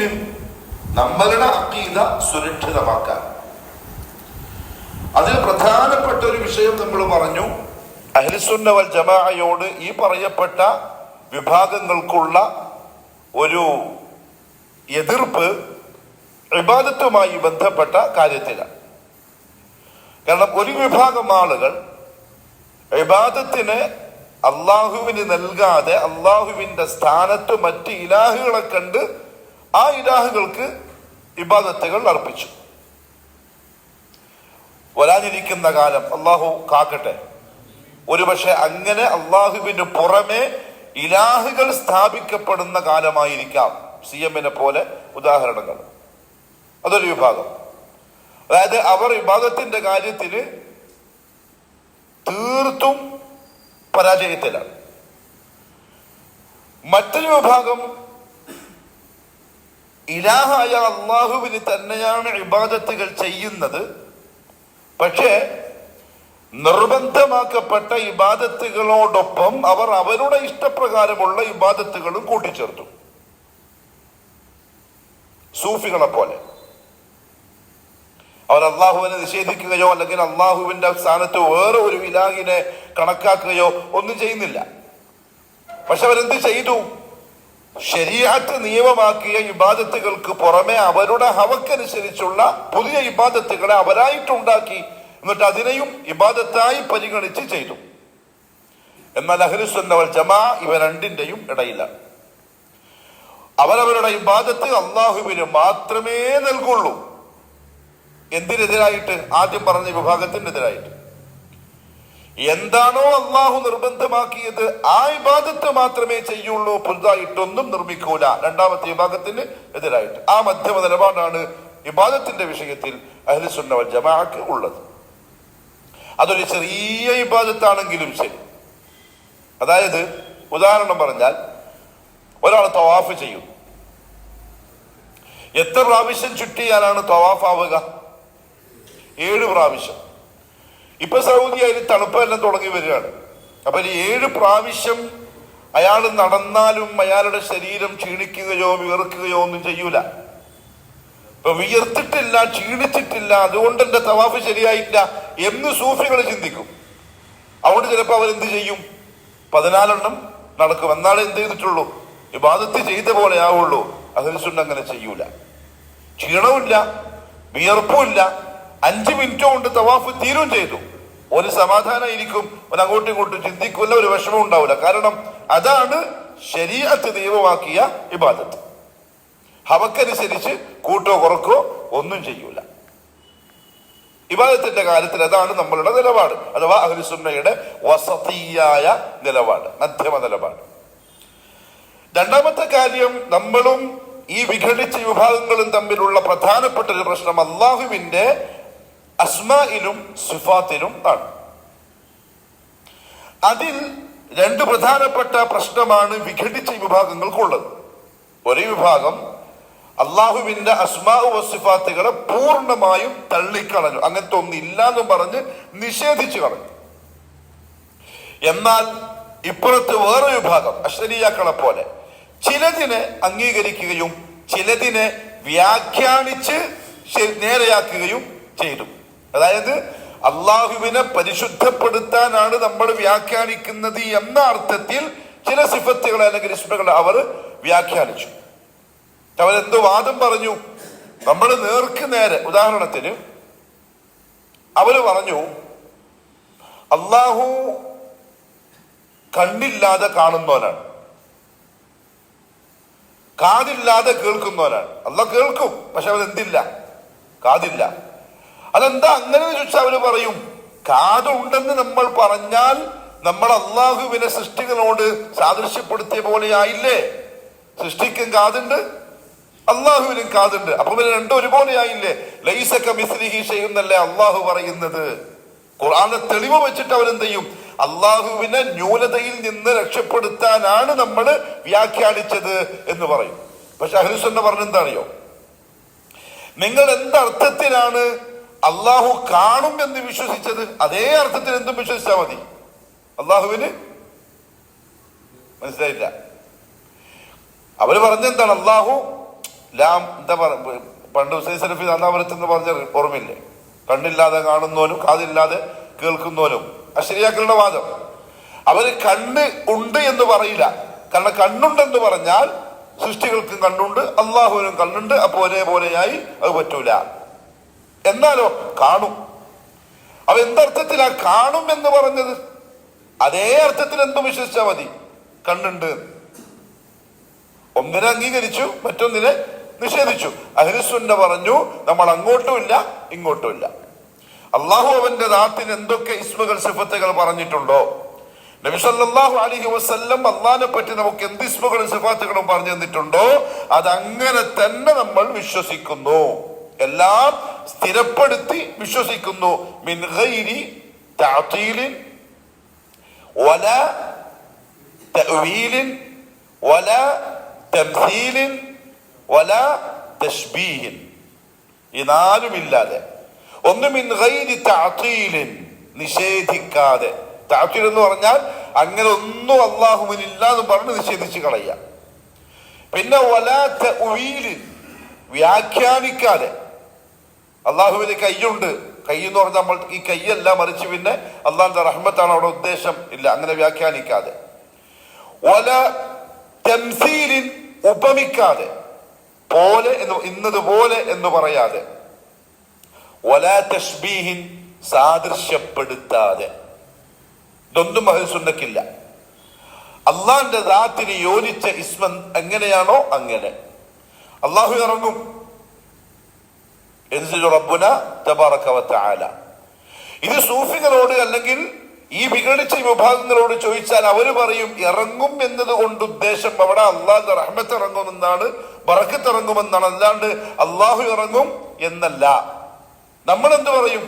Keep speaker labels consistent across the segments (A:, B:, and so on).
A: എന്തിന്? നമ്മളുടെ അഖീദ സുരക്ഷിതമാക്കാൻ. അതിൽ പ്രധാനപ്പെട്ട ഒരു വിഷയം നമ്മൾ പറഞ്ഞു. അഹ്ലുസുന്ന വൽ ജമാഅയോട് ഈ പറയപ്പെട്ട വിഭാഗങ്ങൾക്കുള്ള ഒരു എതിർപ്പ് ഇബാദത്തുമായി ബന്ധപ്പെട്ട കാര്യത്തിലാണ്. കാരണം ഒരു വിഭാഗം ആളുകൾ ഇബാദത്തിന് അള്ളാഹുവിന് നൽകാതെ അള്ളാഹുവിന്റെ സ്ഥാനത്ത് മറ്റ് ഇലാഹുകളെ കണ്ട് ആ ഇലാഹുകൾക്ക് ഇബാദത്തുകൾ അർപ്പിച്ചു. വരാനിരിക്കുന്ന കാലം അള്ളാഹു കാക്കട്ടെ, ഒരുപക്ഷെ അങ്ങനെ അള്ളാഹുവിന് പുറമെ ഇലാഹുകൾ സ്ഥാപിക്കപ്പെടുന്ന കാലമായിരിക്കാം. CM-നെ പോലെ ഉദാഹരണങ്ങൾ. അതൊരു വിഭാഗം. അതായത് അവർ ഇബാദത്തിന്റെ കാര്യത്തിന് തീർത്തും പരാജയത്തിലാണ്. മറ്റൊരു വിഭാഗം ഇലാഹായ അള്ളാഹുവിന് തന്നെയാണ് ഇബാദത്തുകൾ ചെയ്യുന്നത്. പക്ഷേ നിർബന്ധമാക്കപ്പെട്ട ഇബാദത്തുകളോടൊപ്പം അവർ അവരുടെ ഇഷ്ടപ്രകാരമുള്ള ഇബാദത്തുകളും കൂട്ടിച്ചേർത്തു. സൂഫികളെ പോലെ അവർ അള്ളാഹുവിനെ നിഷേധിക്കുകയോ അല്ലെങ്കിൽ അള്ളാഹുവിന്റെ സ്ഥാനത്ത് വേറെ ഒരു ഇലാഹിനെ കണക്കാക്കുകയോ ഒന്നും ചെയ്യുന്നില്ല. പക്ഷെ അവരെന്ത് ചെയ്തു? ശരീഅത്ത് നിയമമാക്കിയ ഇബാദത്തുകൾക്ക് പുറമെ അവരുടെ ഹവക്കനുസരിച്ചുള്ള പുതിയ ഇബാദത്തുകളെ അവരായിട്ടുണ്ടാക്കി. എന്നിട്ട് അതിനെയും ഇബാദത്തായി പരിഗണിച്ച് ചെയ്തു. എന്നാൽ അഹ്ലുസുന്ന വൽ ജമാഅ ഇവ രണ്ടിന്റെയും ഇടയിലാണ്. അവരവരുടെ ഇബാദത്ത് അള്ളാഹുവിന് മാത്രമേ നൽകുള്ളൂ. എന്തിനെതിരായിട്ട്? ആദ്യം പറഞ്ഞ വിഭാഗത്തിനെതിരായിട്ട്. എന്താണോ അള്ളാഹു നിർബന്ധമാക്കിയത് ആ ഇബാദത്ത് മാത്രമേ ചെയ്യുള്ളൂ, പുതുതായിട്ടൊന്നും നിർമ്മിക്കൂല. രണ്ടാമത്തെ വിഭാഗത്തിന് എതിരായിട്ട്. ആ മധ്യമ നിലപാടാണ് ഇബാദത്തിന്റെ വിഷയത്തിൽ അഹ്ലുസുന്ന വൽ ജമാഅക്ക് ഉള്ളത്. അതൊരു ചെറിയ ഇബാദത്താണെങ്കിലും ശരി. അതായത് ഉദാഹരണം പറഞ്ഞാൽ, ഒരാൾ തവാഫ് ചെയ്യും. എത്ര പ്രാവശ്യം ചുറ്റിയാലാണ് തവാഫ് ആവുക? 7 പ്രാവശ്യം. ഇപ്പൊ സൗദി അതിൽ തണുപ്പെല്ലാം തുടങ്ങി വരികയാണ്. അപ്പൊ 7 പ്രാവശ്യം അയാൾ നടന്നാലും അയാളുടെ ശരീരം ക്ഷീണിക്കുകയോ വിയർക്കുകയോ ഒന്നും ചെയ്യൂല. ഇപ്പൊ വിയർത്തിട്ടില്ല, ക്ഷീണിച്ചിട്ടില്ല, അതുകൊണ്ട് എന്റെ തവാഫ് ശരിയായില്ല എന്ന് സൂഫികൾ ചിന്തിക്കും. അതുകൊണ്ട് ചിലപ്പോ അവരെന്ത് ചെയ്യും? 14 നടക്കും. എന്നാളെ എന്ത് ചെയ്തിട്ടുള്ളൂ? ഇബാദത്ത് ചെയ്ത പോലെ ആവുള്ളൂ. അഹ്ലുസുന്ന അങ്ങനെ ചെയ്യൂല. ക്ഷീണവുമില്ല, വിയർപ്പുമില്ല, 5 മിനിറ്റ് കൊണ്ട് തവാഫ് തീരും ചെയ്തു. ഒരു സമാധാനമായിരിക്കും, ഒരു അങ്ങോട്ടും ഇങ്ങോട്ടും ചിന്തിക്കില്ല, ഒരു വിഷമം ഉണ്ടാവില്ല. കാരണം അതാണ് ശരീഅത്ത് നിയമമാക്കിയ ഇബാദത്ത്. ഹവക്കനുസരിച്ച് കൂട്ടോ കുറക്കോ ഒന്നും ചെയ്യൂല. ഇബാദത്തിന്റെ കാര്യത്തിൽ അതാണ് നമ്മളുടെ നിലപാട്, അഥവാ അഹ്ലുസുന്നയുടെ വസതിയായ നിലപാട്, മധ്യമ നിലപാട്. രണ്ടാമത്തെ കാര്യം, നമ്മളും ഈ വിഘടിച്ച വിഭാഗങ്ങളും തമ്മിലുള്ള പ്രധാനപ്പെട്ട ഒരു പ്രശ്നം അള്ളാഹുവിന്റെ അസ്മായിലും സിഫാത്തിലും ആണ്. അതിൽ 2 പ്രധാനപ്പെട്ട പ്രശ്നമാണ് വിഘടിച്ച വിഭാഗങ്ങൾക്കുള്ളത്. ഒരു വിഭാഗം അള്ളാഹുവിന്റെ അസ്മാഉ വസിഫാത്തുകളെ പൂർണ്ണമായും തള്ളിക്കളഞ്ഞു, അങ്ങനത്തെ ഒന്നില്ല എന്ന് പറഞ്ഞ് നിഷേധിച്ചു കളഞ്ഞു. എന്നാൽ ഇപ്പുറത്ത് വേറെ വിഭാഗം അശ്ശരിയാക്കളെ പോലെ ചിലതിനെ അംഗീകരിക്കുകയും ചിലതിനെ വ്യാഖ്യാനിച്ച് നേരെയാക്കുകയും ചെയ്തു. അതായത് അള്ളാഹുവിനെ പരിശുദ്ധപ്പെടുത്താനാണ് നമ്മൾ വ്യാഖ്യാനിക്കുന്നത് എന്ന അർത്ഥത്തിൽ ചില സിഫത്തുകളെ അല്ലെങ്കിൽ ഇസ്മുകളെ അവർ വ്യാഖ്യാനിച്ചു. അവരെന്ത് വാദം പറഞ്ഞു? നമ്മൾ നേർക്ക് നേരെ, ഉദാഹരണത്തിന് അവര് പറഞ്ഞു അള്ളാഹു കണ്ണില്ലാതെ കാണുന്നവനാണ്, കാതില്ലാതെ കേൾക്കുന്നവനാണ്. അള്ളാഹ് കേൾക്കും, പക്ഷെ അവരെന്തില്ല? കാതില്ല. അതെന്താ അങ്ങനെ ചോദിച്ചാൽ അവര് പറയും കാതുണ്ടെന്ന് നമ്മൾ പറഞ്ഞാൽ നമ്മൾ അള്ളാഹുവിനെ സൃഷ്ടികളോട് സാദൃശ്യപ്പെടുത്തിയ പോലെയായില്ലേ? സൃഷ്ടിക്കും കാതുണ്ട്, അള്ളാഹുവിനും കാതുണ്ട്, അപ്പൊ പിന്നെ രണ്ടും ഒരുപോലെ ആയില്ലേ? ലൈസ കമിസ്ലിഹി ഷൈഉൻ എന്നല്ലേ അള്ളാഹു പറയുന്നത്. ഖുർആനിലെ തെളിവ് വെച്ചിട്ട് അവരെന്ത് ചെയ്യും? അള്ളാഹുവിനെ ന്യൂനതയിൽ നിന്ന് രക്ഷപ്പെടുത്താനാണ് നമ്മൾ വ്യാഖ്യാനിച്ചത് എന്ന് പറയും. പക്ഷെ അഹ്ലുസുന്ന പറഞ്ഞെന്താണിയോ, നിങ്ങൾ എന്തർത്ഥത്തിലാണ് അള്ളാഹു കാണും എന്ന് വിശ്വസിച്ചത് അതേ അർത്ഥത്തിൽ എന്തും വിശ്വസിച്ചാൽ മതി. അള്ളാഹുവിന് മനസ്സിലായില്ല. അവര് പറഞ്ഞെന്താണ്? അള്ളാഹു ലാം എന്താ പണ്ട് ഹുസൈൻ സലഫി നാദാപുരത്ത് എന്ന് പറഞ്ഞ ഓർമ്മയില്ലേ? കണ്ണില്ലാതെ കാണുന്നോനും കാതില്ലാതെ കേൾക്കുന്നോനും അശരിയാക്കളുടെ വാദം. അവര് കണ്ണ് ഉണ്ട് എന്ന് പറയില്ല. കാരണം കണ്ണുണ്ടെന്ന് പറഞ്ഞാൽ സൃഷ്ടികൾക്കും കണ്ണുണ്ട്, അള്ളാഹുവിനും കണ്ണുണ്ട്, അപ്പൊ ഒരേപോലെയായി അത് പറ്റൂല. എന്നാലോ കാണും. അവ എന്തർത്ഥത്തിലാ കാണും എന്ന് പറഞ്ഞത്? അതേ അർത്ഥത്തിൽ എന്തും വിശ്വസിച്ചാൽ മതി. കണ്ണുണ്ട്. ഒന്നിനെ അംഗീകരിച്ചു, മറ്റൊന്നിനെ നിഷേധിച്ചു. അഹ്ലുസുന്ന പറഞ്ഞു നമ്മൾ അങ്ങോട്ടുമില്ല ഇങ്ങോട്ടുമില്ല. അള്ളാഹു അവന്റെ ദാത്തിന് എന്തൊക്കെ ഇസ്മുകൾ സിഫത്തുകൾ പറഞ്ഞിട്ടുണ്ടോ, നബി സല്ലല്ലാഹു അലൈഹി വസല്ലം അള്ളാഹിനെ പറ്റി നമുക്ക് എന്ത് ഇസ്മുകളും സിഫാത്തുകളും പറഞ്ഞു തന്നിട്ടുണ്ടോ അതങ്ങനെ തന്നെ നമ്മൾ വിശ്വസിക്കുന്നു. എല്ലാം സ്ഥിരപ്പെടുത്തി വിശ്വസിക്കുന്നു. മിൻ ഗൈരി തഅതീലിൻ വലാ തഅവീലിൻ വലാ തംസീലിൻ വലാ തശ്ബീഹിൻ. ഈ നാലുമില്ലാതെ. ഒന്ന് മിൻ ഗൈരി തഅതീലിൻ, നിഷേധിക്കാതെ. തഅതീൽ എന്ന് പറഞ്ഞാൽ അങ്ങനെ ഒന്നും അല്ലാഹുവിനില്ല എന്ന് പറഞ്ഞ് നിഷേധിച്ച് കളയുക. പിന്നെ വലാ തഅവീലിൻ, വ്യാഖ്യാനിക്കാതെ. അള്ളാഹുവിന് കയ്യുണ്ട്, കൈ എന്ന് പറഞ്ഞാൽ നമ്മൾ ഈ കയ്യല്ല, മറിച്ച് പിന്നെ അള്ളാഹിന്റെ റഹ്മത്താണ് അവിടെ ഉദ്ദേശം, ഇല്ല, അങ്ങനെ വ്യാഖ്യാനിക്കാതെ. വലാ തംസീലിൻ, ഉപമിക്കാതെ, പോലെ എന്ന് ഇന്നതുപോലെ എന്ന് പറയാതെ. വലാ തശ്ബീഹിൻ, സാദൃശ്യപ്പെടുത്താതെ. ഇതൊന്നും അഹ്ലുസുന്നക്കില്ല. അള്ളാഹിന്റെ ദാത്തിന് യോജിച്ച ഇസ്മൻ എങ്ങനെയാണോ അങ്ങനെ. അള്ളാഹു ഇറങ്ങും, റബ്ബുന തബാറക വ തആല. ഇത് സൂഫികളോട് അല്ലെങ്കിൽ ഈ വിഘടിച്ച വിഭാഗങ്ങളോട് ചോദിച്ചാൽ അവര് പറയും ഇറങ്ങും എന്നത് കൊണ്ട് ഉദ്ദേശം അവിടെ അള്ളാഹിന്റെ റഹ്മത്ത് ഇറങ്ങുമെന്നാണ്, ബറക്കത്ത് ഇറങ്ങുമെന്നാണ്, അല്ലാണ്ട് അള്ളാഹു ഇറങ്ങും എന്നല്ല. നമ്മൾ എന്ത് പറയും?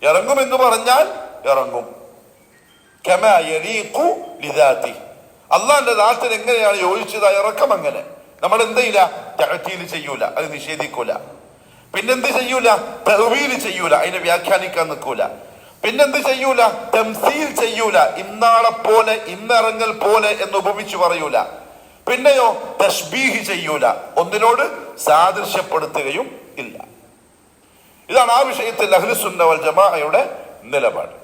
A: ഇറങ്ങും എന്ന് പറഞ്ഞാൽ ഇറങ്ങും. കമാ യലീഖു ലിദാതി, അള്ളാഹിന്റെ ദാത്തിന് എങ്ങനെയാണ് യോജിച്ചത് ഇറക്കം അങ്ങനെ. നമ്മൾ എന്തില്ല തഅതീൽ ചെയ്യൂല, അത് നിഷേധിക്കൂല. പിന്നെന്ത് ചെയ്യൂല? തഅവീൽ ചെയ്യൂല, അതിനെ വ്യാഖ്യാനിക്കാൻ നിൽക്കൂല. പിന്നെന്ത് ചെയ്യൂല? തംസീൽ ചെയ്യൂല, ഇന്നാളെ പോലെ ഇന്നിറങ്ങൽ പോലെ എന്ന് ഉപമിച്ചു പറയൂല. പിന്നെയോ തശ്ബീഹ് ചെയ്യൂല, ഒന്നിനോട് സാദൃശ്യപ്പെടുത്തുകയും ഇല്ല. ഇതാണ് ആ വിഷയത്തിൽ അഹ്ലുസുന്ന വൽ ജമാഅയുടെ നിലപാട്.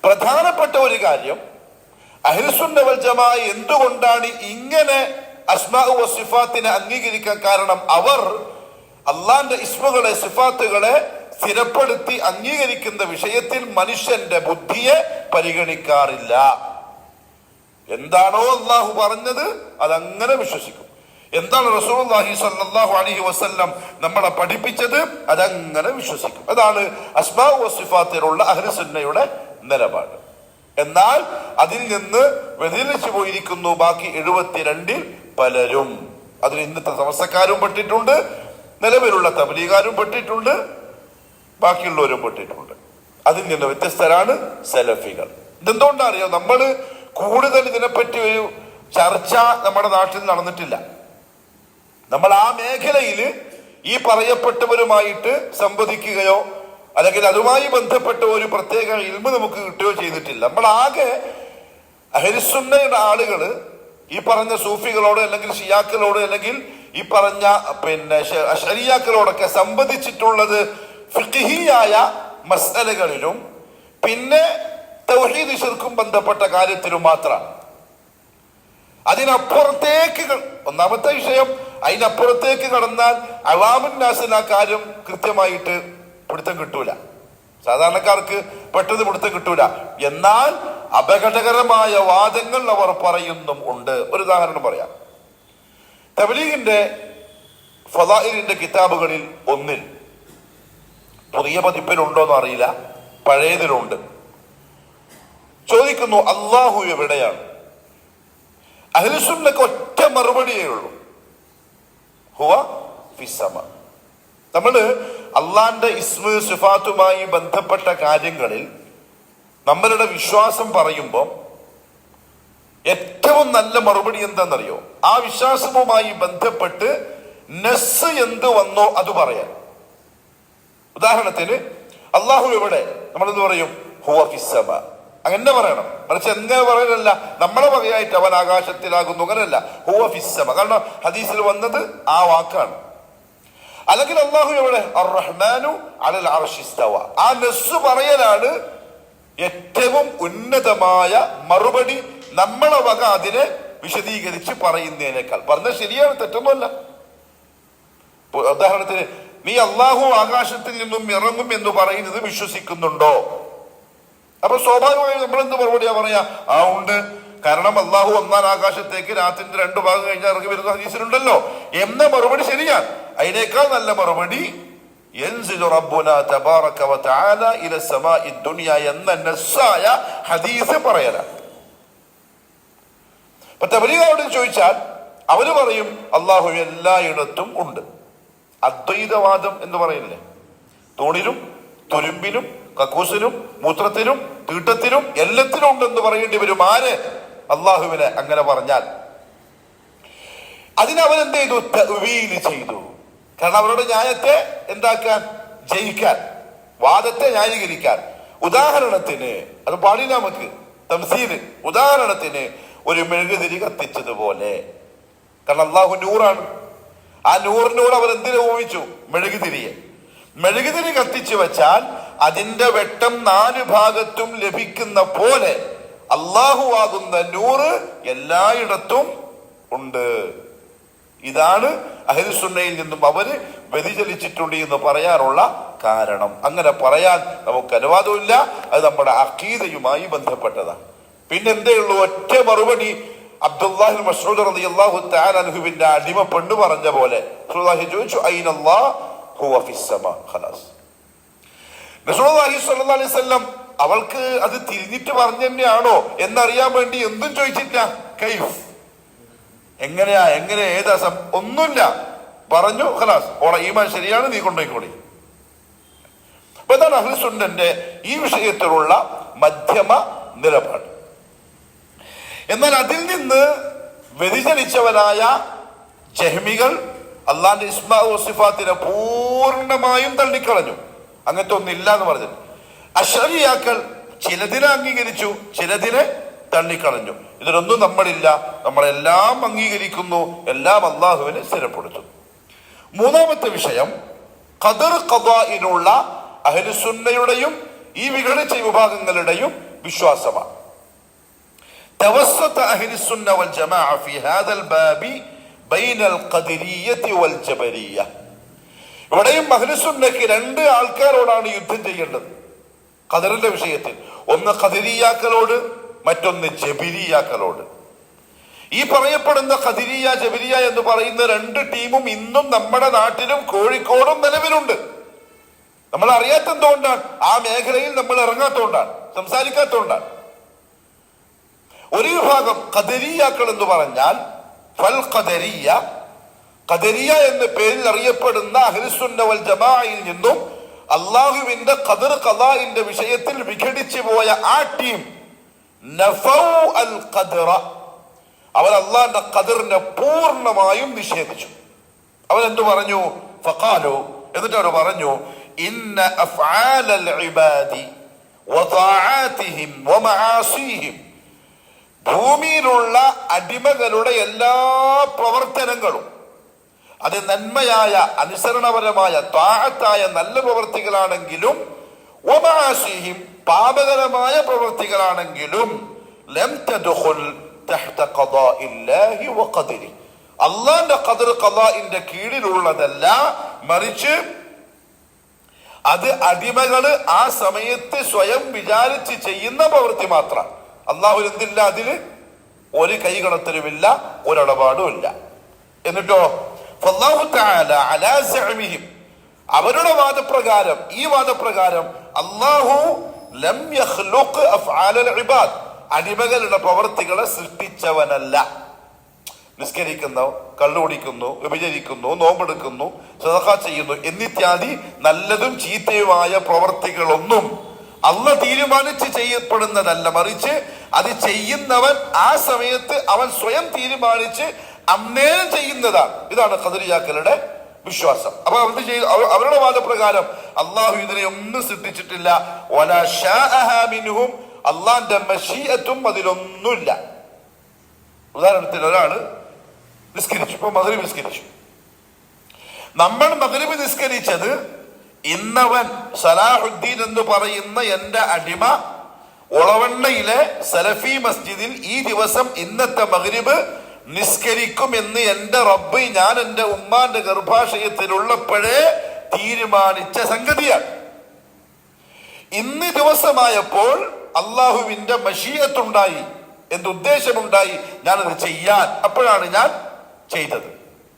A: പ്രധാനപ്പെട്ട ഒരു കാര്യം, അഹ്ലുസുന്ന വൽ ജമാഅ എന്തുകൊണ്ടാണ് ഇങ്ങനെ അസ്മാഉ വ സിഫാത്തിനെ അംഗീകരിക്കാൻ കാരണം, അവർ അള്ളാന്റെ ഇസ്മുകളെ സിഫാത്തുകളെ സ്ഥിരപ്പെടുത്തി അംഗീകരിക്കുന്ന വിഷയത്തിൽ മനുഷ്യന്റെ ബുദ്ധിയെ പരിഗണിക്കാറില്ല. എന്താണോ അള്ളാഹു പറഞ്ഞത് അതങ്ങനെ വിശ്വസിക്കും. എന്താണ് റസൂലുള്ളാഹി സ്വല്ലല്ലാഹു അലൈഹി വസല്ലം നമ്മളെ പഠിപ്പിച്ചത് അതങ്ങനെ വിശ്വസിക്കും. അതാണ് അസ്മാഉ വ സിഫാത്തിലുള്ള അഹ്ലുസുന്നയുടെ നിലപാട്. എന്നാൽ അതിൽ നിന്ന് വ്യതിചലിച്ചു പോയിരിക്കുന്നു ബാക്കി 72 പലരും. അതിൽ ഇന്നത്തെ സമസ്തക്കാരും പെട്ടിട്ടുണ്ട്, നിലവിലുള്ള തബ്ലീഗാരും പെട്ടിട്ടുണ്ട്, ബാക്കിയുള്ളവരും പെട്ടിട്ടുണ്ട്. അതിൽ നിന്ന് വ്യത്യസ്തരാണ് സലഫികൾ. ഇതെന്തുകൊണ്ടാ അറിയോ? നമ്മൾ കൂടുതൽ ഇതിനെപ്പറ്റി ഒരു ചർച്ച നമ്മുടെ നാട്ടിൽ നടന്നിട്ടില്ല. നമ്മൾ ആ മേഖലയിൽ ഈ പറയപ്പെട്ടവരുമായിട്ട് സംവദിക്കുകയോ അല്ലെങ്കിൽ അതുമായി ബന്ധപ്പെട്ട ഒരു പ്രത്യേക ഇൽമ് നമുക്ക് കിട്ടുകയോ ചെയ്തിട്ടില്ല. നമ്മൾ ആകെ അഹ്ലുസുന്നയുടെ ആളുകള് ഈ പറഞ്ഞ സൂഫികളോട് അല്ലെങ്കിൽ ഷിയാക്കളോട് അല്ലെങ്കിൽ ഈ പറഞ്ഞ അശ്അരിയാക്കളോടൊക്കെ സംവദിച്ചിട്ടുള്ളത് ഫിഖ്ഹിയായ മസ്അലകളിലും പിന്നെ തൗഹീദ് ശിർക്കും ബന്ധപ്പെട്ട കാര്യത്തിലും മാത്രമാണ്. അതിനപ്പുറത്തേക്ക് ഒന്നാമത്തെ വിഷയം, അതിനപ്പുറത്തേക്ക് കടന്നാൽ അവാമുന്നാസിന് ആ കാര്യം കൃത്യമായിട്ട് പിടുത്തം കിട്ടൂല, സാധാരണക്കാർക്ക് പെട്ടെന്ന് പിടുത്തം കിട്ടൂല. എന്നാൽ അപകടകരമായ വാദങ്ങൾ അവർ പറയുന്നും ഉണ്ട്. ഒരു ഉദാഹരണം പറയാം. തബ്ലീഗിന്റെ ഫളായിലിന്റെ കിതാബുകളിൽ ഒന്നിൽ, പുതിയ പതിപ്പിലുണ്ടോന്ന് അറിയില്ല, പഴയതിലുണ്ട്, ചോദിക്കുന്നു അള്ളാഹു എവിടെയാണ്? അഹ്ലുസുന്നക്ക് ഒറ്റ മറുപടിയേ ഉള്ളൂ, ഹുവ ഫിസ്സമ. നമ്മള് അള്ളാന്റെ ഇസ്മ സിഫാത്തുമായി ബന്ധപ്പെട്ട കാര്യങ്ങളിൽ നമ്മളുടെ വിശ്വാസം പറയുമ്പോൾ ഏറ്റവും നല്ല മറുപടി എന്താണെന്നറിയോ? ആ വിശ്വാസവുമായി ബന്ധപ്പെട്ട് നസ് എന്ത് വന്നോ അത് പറയാൻ. ഉദാഹരണത്തിന് അള്ളാഹു എവിടെ? നമ്മളെന്ന് പറയും ഹുവ ഫിസ്സമ. അങ്ങനെ പറയണം. മറിച്ച് എങ്ങനെ പറയലല്ല, നമ്മളെ വകയായിട്ട് അവൻ ആകാശത്തിലാകുന്നു, അങ്ങനെയല്ല. ഹുവ ഫിസ്സമ, കാരണം ഹദീസിൽ വന്നത് ആ വാക്കാണ്. അല്ലെങ്കിൽ അള്ളാഹു എവിടെ? അർ-റഹ്മാനു അലൽ അർശി ഇസ്തവ. ആ നസ്സ് പറയലാണ് ഏറ്റവും ഉന്നതമായ മറുപടി. നമ്മളെ വക അതിനെ വിശദീകരിച്ച് പറയുന്നതിനേക്കാൾ. പറഞ്ഞാൽ ശരിയാണ്, തെറ്റൊന്നുമല്ല. ഉദാഹരണത്തിന്, നീ അള്ളാഹു ആകാശത്തിൽ നിന്നും ഇറങ്ങും എന്ന് പറയുന്നത് വിശ്വസിക്കുന്നുണ്ടോ? അപ്പൊ സ്വാഭാവികമായും നമ്മൾ എന്ത് മറുപടിയാ പറയാ? ആ ഉണ്ട്, കാരണം അള്ളാഹു ഒന്നാം ആകാശത്തേക്ക് രാത്രിന്റെ 2 ഭാഗം കഴിഞ്ഞാൽ ഇറങ്ങി വരുന്ന ഹദീസിലുണ്ടല്ലോ എന്ന മറുപടി ശരിയാണ്. അതിനേക്കാൾ നല്ല മറുപടി യൻസിലു റബ്ബുനാ തബാറക വതആല ഇല സമാഇ ദുനിയ എന്ന നസ്സായ ഹദീസ് പറയല. അപ്പൊ തബ്ലീഗിനോട് ചോദിച്ചാൽ അവര് പറയും അള്ളാഹു എല്ലായിടത്തും ഉണ്ട്. അദ്വൈതവാദം എന്ന് പറയില്ലേ, തൂണിലും തുരുമ്പിലും കക്കൂസിലും മൂത്രത്തിലും തീട്ടത്തിലും എല്ലാത്തിലും ഉണ്ടെന്ന് പറയേണ്ടി വരും. ആര്? അള്ളാഹുവിനെ അങ്ങനെ പറഞ്ഞാൽ. അതിനവരെന്ത് ചെയ്തു? തഅ്വീൽ ചെയ്തു. കാരണം അവരുടെ ന്യായത്തെ എന്താക്കാൻ? ജയിക്കാൻ, വാദത്തെ ന്യായീകരിക്കാൻ. ഉദാഹരണത്തിന്, അത് പാടില്ല നമുക്ക്, തംസീല്. ഉദാഹരണത്തിന് ഒരു മെഴുകുതിരി കത്തിച്ചതുപോലെ. കാരണം അള്ളാഹു നൂറാണ്. ആ നൂറിനോട് അവർ എന്തിനു ഉപയോഗിച്ചു? മെഴുകുതിരിയെ. മെഴുകുതിരി കത്തിച്ചു വെച്ചാൽ അതിന്റെ വെട്ടം 4 ഭാഗത്തും ലഭിക്കുന്ന പോലെ അള്ളാഹു ആകുന്ന നൂറ് എല്ലായിടത്തും ഉണ്ട്. ഇതാണ് അഹ്ലുസുന്നയിൽ നിന്നും അവര് വ്യതിചലിച്ചിട്ടുണ്ട് എന്ന് പറയാനുള്ള കാരണം. അങ്ങനെ പറയാൻ നമുക്ക് അനുവാദമില്ല. അത് നമ്മുടെ അഖീദയുമായി ബന്ധപ്പെട്ടതാണ്. പിന്നെന്തേ ഉള്ളൂ? ഒറ്റ മറുപടി. അബ്ദുല്ലാഹി മസ്ഊദ് റളിയല്ലാഹു തആല അൻഹുവിന്റെ അടിമ പെണ്ണ് പറഞ്ഞ പോലെ റസൂലുള്ളാഹി ചോദിച്ചു, അയ്നല്ലാഹ്? ഹുവ ഫിസ്സമാ. ഖലാസ്. റസൂലുള്ളാഹി സ്വല്ലല്ലാഹു അലൈഹി വസല്ലം അവൾക്ക് അത് തിരിഞ്ഞിട്ട് പറഞ്ഞു തന്നെയാണോ എന്നറിയാൻ വേണ്ടി എന്തും ചോദിച്ചില്ല. കൈഫ്, എങ്ങനെയാ, എങ്ങനെ, ഏതാ, ഒന്നുമില്ല. പറഞ്ഞു, ഖലാസ്, ഓളെ ഈമാൻ ശരിയാണ്, നീ കൊണ്ടുപോയിക്കോളി. അപ്പൊ ഇതാണ് അഹ്ലുസുന്നന്റെ ഈ വിഷയത്തിലുള്ള മധ്യമ നിലപാട്. എന്നാൽ അതിൽ നിന്ന് വ്യതിചലിച്ചവരായ ജഹ്മികൾ അള്ളാന്റെ ഇസ്മാ സിഫാത്തിനെ പൂർണ്ണമായും തള്ളിക്കളഞ്ഞു. അങ്ങനത്തെ ഒന്നില്ല എന്ന് പറഞ്ഞു. അശ്അരിയാക്കൾ ചിലതിനെ അംഗീകരിച്ചു, ചിലതിനെ തള്ളിക്കളഞ്ഞു. ഇതിലൊന്നും നമ്മളില്ല, നമ്മളെല്ലാം അംഗീകരിക്കുന്നു, എല്ലാം അള്ളാഹുവിനെ സ്ഥിരപ്പെടുത്തുന്നു. മൂന്നാമത്തെ വിഷയം ഖദർ ഖദാഇനുള്ള അഹ്ലുസുന്നയുടെയും ഈ വിഘടിച്ച വിഭാഗങ്ങളുടെയും വിശ്വാസമാണ്. توسط أهل السنة والجماعة في هذا الباب بين القدرية والجبرية. ഇവിടെയും അഹ്ലുസുന്നയ്ക്ക് 2 ആൾക്കാരോടാണ് യുദ്ധം ചെയ്യേണ്ടത് ഖദറിന്റെ വിഷയത്തിൽ. ഒന്ന് ഖദരിയാക്കളോട്, മറ്റൊന്ന് ജബരിയാക്കളോട്. ഈ പറയപ്പെടുന്ന ഖദരിയ ജബരിയ എന്ന് പറയുന്ന 2 ടീമും ഇന്നും നമ്മുടെ നാട്ടിലും കോഴിക്കോടും നിലവിലുണ്ട്. നമ്മൾ അറിയാത്തതുകൊണ്ടാണ്, ആ മേഖലയിൽ നമ്മൾ ഇറങ്ങാത്തതുകൊണ്ടാണ്, സംസാരിക്കാത്തതുകൊണ്ടാണ്. ഒരു വിഭാഗം ഖദരിയാക്കൾ എന്ന് പറഞ്ഞാൽ ഫൽ ഖദരിയ, ഖദരിയ എന്ന പേരിൽ അറിയപ്പെടുന്ന അഹ്ലുസുന്ന വൽ ജമാഅയിൽ നിന്നും അള്ളാഹുവിന്റെ ഖദർ ഖദാഇന്റെ വിഷയത്തിൽ വിഘടിച്ചു പോയ ആ ടീം നഫൗ അൽ ഖദറ, അവർ അള്ളാഹിന്റെ ഖദറിനെ പൂർണ്ണമായും നിഷേധിച്ചു. അവരെന്തു പറഞ്ഞു? ഫഖാലു, എന്നിട്ട് അവർ പറഞ്ഞു, ഇന്ന അഫ്ആലൽ ഇബാദി വതആതിഹിം വമആസിഹിം, ഭൂമിയിലുള്ള അടിമകളുടെ എല്ലാ പ്രവർത്തനങ്ങളും, അത് നന്മയായ അനുസരണപരമായ ത്വാഅത്തായ നല്ല പ്രവർത്തികളാണെങ്കിലും വമആസിഹിം, പാപകരമായ പ്രവർത്തികളാണെങ്കിലും ലം തദ്ഖുൽ തഹ്ത ഖദാഇല്ലാഹി വഖദരി, അല്ലാഹുവിന്റെ ഖദർ ഖദാഇന്റെ കീഴിലുള്ളതല്ല, മറിച്ച് അത് അടിമകള് ആ സമയത്ത് സ്വയം വിചാരിച്ച് ചെയ്യുന്ന പ്രവൃത്തി മാത്രം. അള്ളാഹു എന്തില്ല, അതിന് ഒരു കൈകടത്തലുമില്ല, ഒരിടപാടുമില്ല. എന്നിട്ടോ ഫല്ലാഹു തആല അലാ സഅമിഹിം, അവരുടെ വാദപ്രകാരം, ഈ വാദപ്രകാരം അല്ലാഹു ലം യഖ്ലുഖ് അഫ്ആലൽ ഇബാദ്, അടിമകളുടെ പ്രവർത്തികളെ സൃഷ്ടിച്ചവനല്ല. നിസ്കരിക്കുന്നു, കള്ളുകുടിക്കുന്നു, വ്യഭിചരിക്കുന്നു, നോമ്പെടുക്കുന്നു, സദഖ ചെയ്യുന്നു എന്നിത്യാദി നല്ലതും ചീത്തയുമായ പ്രവർത്തികളൊന്നും അള്ളാഹ് തീരുമാനിച്ച് ചെയ്യപ്പെടുന്നതല്ല, മറിച്ച് അത് ചെയ്യുന്നവൻ ആ സമയത്ത് അവൻ സ്വയം തീരുമാനിച്ച് അന്നേരം ചെയ്യുന്നതാണ്. ഇതാണ് ഖദരിയാക്കളുടെ വിശ്വാസം. അപ്പൊ അവരുടെ വാദപ്രകാരം അള്ളാഹു ഇതിനെ ഒന്നും സൃഷ്ടിച്ചിട്ടില്ല. വലാ ശാഅഹാ മിൻഹും, അള്ളാന്റെ മശീഅത്തും അതിലൊന്നുമില്ല. ഉദാഹരണത്തിന് ഒരാള് നിസ്കരിച്ചു, ഇപ്പൊ മഗ്രിബ് നിസ്കരിച്ചു. നമ്മൾ മഗ്രിബ് നിസ്കരിച്ചത് ഇന്നവൻ സലാഹുദ്ദീൻ എന്ന് പറയുന്ന എന്റെ അടിമ ഒളവണ്ണയിലെ സലഫി മസ്ജിദിൽ ഈ ദിവസം ഇന്നത്തെ മഗ്രിബ് നിസ്കരിക്കും എന്ന് എന്റെ റബ്ബ് ഞാൻ എന്റെ ഉമ്മാന്റെ ഗർഭാശയത്തിലുള്ളപ്പോഴേ തീരുമാനിച്ച സംഗതിയാണ്. ഇന്ന് ദിവസമായപ്പോൾ അള്ളാഹുവിന്റെ മശീഅത്തുണ്ടായി, എന്തുദ്ദേശമുണ്ടായി, ഞാനത് ചെയ്യാൻ, അപ്പോഴാണ് ഞാൻ ചെയ്തത്.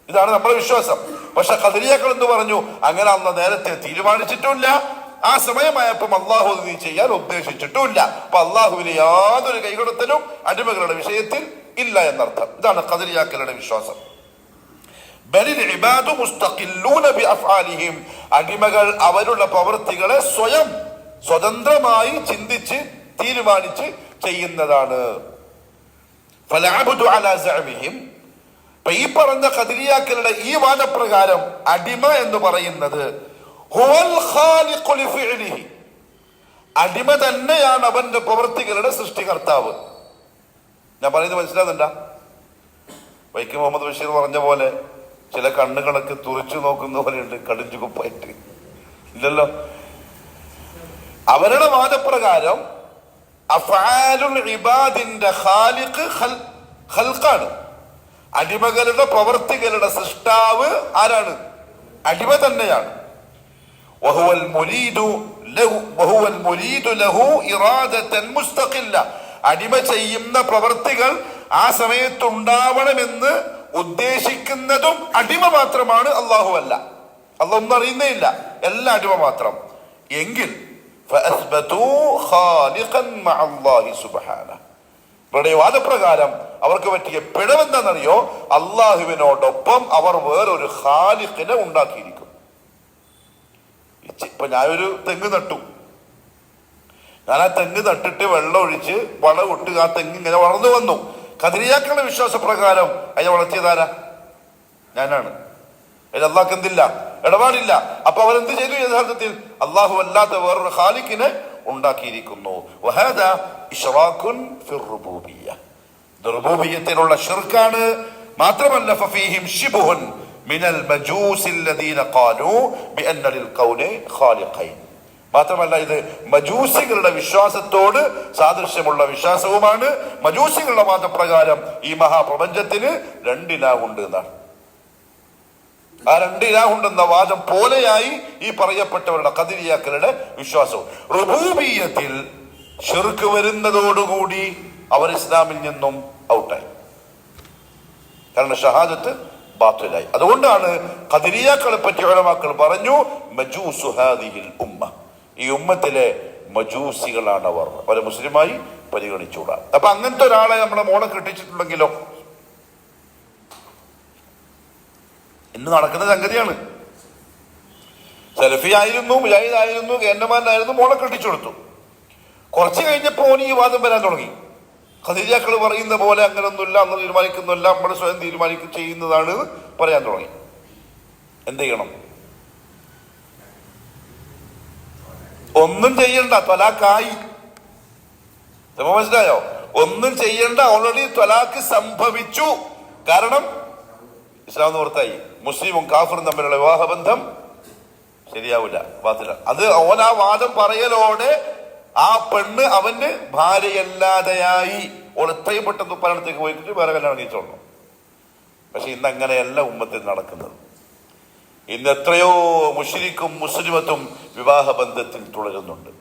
A: ഇതാണ് നമ്മുടെ വിശ്വാസം. പക്ഷെ ഖദരിയാക്കൾ എന്ന് പറഞ്ഞു അങ്ങനെ അന്ന് നേരത്തെ തീരുമാനിച്ചിട്ടുമില്ല, ആ സമയമായപ്പം അള്ളാഹു നീ ചെയ്യാൻ ഉദ്ദേശിച്ചിട്ടുമില്ല. അപ്പൊ അള്ളാഹുവിന് യാതൊരു കൈകടത്തലും അടിമകളുടെ വിഷയത്തിൽ ഇല്ല എന്നർത്ഥം. ഇതാണ് ഖദരിയാക്കളുടെ വിശ്വാസം. അടിമകൾ അവരുടെ പ്രവൃത്തികളെ സ്വയം സ്വതന്ത്രമായി ചിന്തിച്ച് തീരുമാനിച്ച് ചെയ്യുന്നതാണ്. ഈ പറഞ്ഞ ഖദരിയാക്കളുടെ ഈ വാദപ്രകാരം അടിമ എന്ന് പറയുന്നത് അടിമ തന്നെയാണ് അവന്റെ പ്രവൃത്തികളുടെ സൃഷ്ടികർത്താവ്. ഞാൻ പറയുന്നത് മനസ്സിലാകുന്നുണ്ട? വൈക്കം മുഹമ്മദ് ബഷീർ പറഞ്ഞ പോലെ ചില കണ്ണുകളൊക്കെ തുറച്ചു നോക്കുന്ന പോലെയുണ്ട്, കടിഞ്ചു കുപ്പായിട്ട് ഇല്ലല്ലോ. അവരുടെ വാദപ്രകാരം അഫ്ആലുൽ ഇബാദിന്റെ ഖാലിഖ് ഖൽഖാണ്. അടിമകളുടെ പ്രവൃത്തികളുടെ സൃഷ്ടാവ് ആരാണ്? അടിമ തന്നെയാണ്. വഹുവൽ മുരീദു ലഹു ഇറാദതൻ മുസ്തഖില്ല. അടിമ ചെയ്യുന്ന പ്രവൃത്തികൾ ആ സമയത്തുണ്ടാവണമെന്ന് ഉദ്ദേശിക്കുന്നതും അടിമ മാത്രമാണ്, അള്ളാഹു അല്ല. അള്ളാഹ് ഒന്നും അറിയുന്നേ ഇല്ല, എല്ലാം അടിമ മാത്രം. എങ്കിൽ ഇവരുടെ വാദപ്രകാരം അവർക്ക് പറ്റിയ പിഴവെന്താണെന്നറിയോ? അള്ളാഹുവിനോടൊപ്പം അവർ വേറൊരു ഖാലിഖിനെ ഉണ്ടാക്കിയിരിക്കും. ഇപ്പൊ ഞാനൊരു തെങ്ങ് നട്ടു, ഞാൻ ആ തെങ്ങ് നട്ടിട്ട് വെള്ളം ഒഴിച്ച് വളം ഇട്ട് ആ തെങ്ങ് ഇങ്ങനെ വളർന്നു വന്നു. ഖദരിയാക്കളുടെ വിശ്വാസപ്രകാരം അതിനെ വളർത്തിയതാരാ? ഞാനാണ്. അതിൽ അള്ളാഹ്ക്ക് എന്തില്ല? ഇടപാടില്ല. അപ്പൊ അവരെന്ത് ചെയ്തു? യഥാർത്ഥത്തിൽ അള്ളാഹു അല്ലാത്ത വേറൊരു ഖാലിഖിനെ ഉണ്ടാക്കിയിരിക്കുന്നു. റുബൂബിയ്യത്തിലുള്ള ശിർക്കാണ്. മാത്രമല്ല ഫഫീഹിം ശിബ്ഹുൻ മിനൽ മജൂസിൽ ലദീന ഖാലൂ ബിഅന്ന ലിൽ ഖൗനി ഖാലിഖൈൻ. മാത്രമല്ല ഇത് മജൂസികളുടെ വിശ്വാസത്തോട് സാദൃശ്യമുള്ള വിശ്വാസവുമാണ്. മജൂസികളുടെ വാദപ്രകാരം ഈ മഹാപ്രപഞ്ചത്തിന് രണ്ടിലാഹുണ്ട് എന്നാണ്. ആ രണ്ടിലാഹുണ്ടെന്ന വാദം പോലെയായി ഈ പറയപ്പെട്ടവരുടെ ഖദരിയാക്കളുടെ വിശ്വാസവും. റുബൂബിയ്യത്തിൽ ശിർക്ക് വരുന്നതോടുകൂടി അവർ ഇസ്ലാമിൽ നിന്നും ഔട്ടായി, കാരണം ഷഹാദത്ത് ബാത്തിലായി. അതുകൊണ്ടാണ് ഖദരിയാക്കളെ പറ്റി ഉലമാക്കൾ പറഞ്ഞു മജൂസു ഹാദിഹിൽ ഉമ്മ, ഈ ഉമ്മത്തിലെ മജൂസികളാണ് അവർ, അവരെ മുസ്ലിമായി പരിഗണിച്ചുകൂടാ. അപ്പൊ അങ്ങനത്തെ ഒരാളെ നമ്മുടെ മോളെ കെട്ടിച്ചിട്ടുണ്ടെങ്കിലോ ഇന്ന് നടക്കുന്ന സംഗതിയാണ്. സലഫി ആയിരുന്നു, മുജാഹിദ് ആയിരുന്നു, കേന്ദ്രമാനായിരുന്നു, മോളെ കെട്ടിച്ചു കൊടുത്തു. കുറച്ച് കഴിഞ്ഞപ്പോ ഓന് ഈ വാദം വരാൻ തുടങ്ങി. ഖദീജാക്കൾ പറയുന്ന പോലെ അങ്ങനൊന്നുമില്ല, അന്ന് തീരുമാനിക്കുന്നില്ല, നമ്മൾ സ്വയം ചെയ്യുന്നതാണ് പറയാൻ തുടങ്ങി. എന്ത് ചെയ്യണം? ഒന്നും ചെയ്യണ്ട, ത്വലാഖായി. മനസ്സിലായോ? ഒന്നും ചെയ്യണ്ട, ഓൾറെഡി ത്വലാഖ് സംഭവിച്ചു. കാരണം ഇസ്ലാം നിവൃത്തായി. മുസ്ലിമും കാഫറും തമ്മിലുള്ള വിവാഹബന്ധം ശരിയാവില്ല, ബാത്തില. അത് ഓൻ ആ വാദം പറയലോടെ ആ പെണ്ണ് അവന് ഭാര്യയല്ലാതെയായി. ഓൾ എത്രയും പെട്ടെന്ന് പലയിടത്തേക്ക് പോയിട്ട് വേറെ കല്യാണം കഴിച്ചോളണം. പക്ഷെ ഇന്ന് അങ്ങനെയല്ല ഉമ്മത്തിൽ നടക്കുന്നത്. ഇന്ന് എത്രയോ മുശ്രിക്കും മുസ്ലിമത്തും വിവാഹബന്ധത്തിൽ തുടരുന്നുണ്ട്.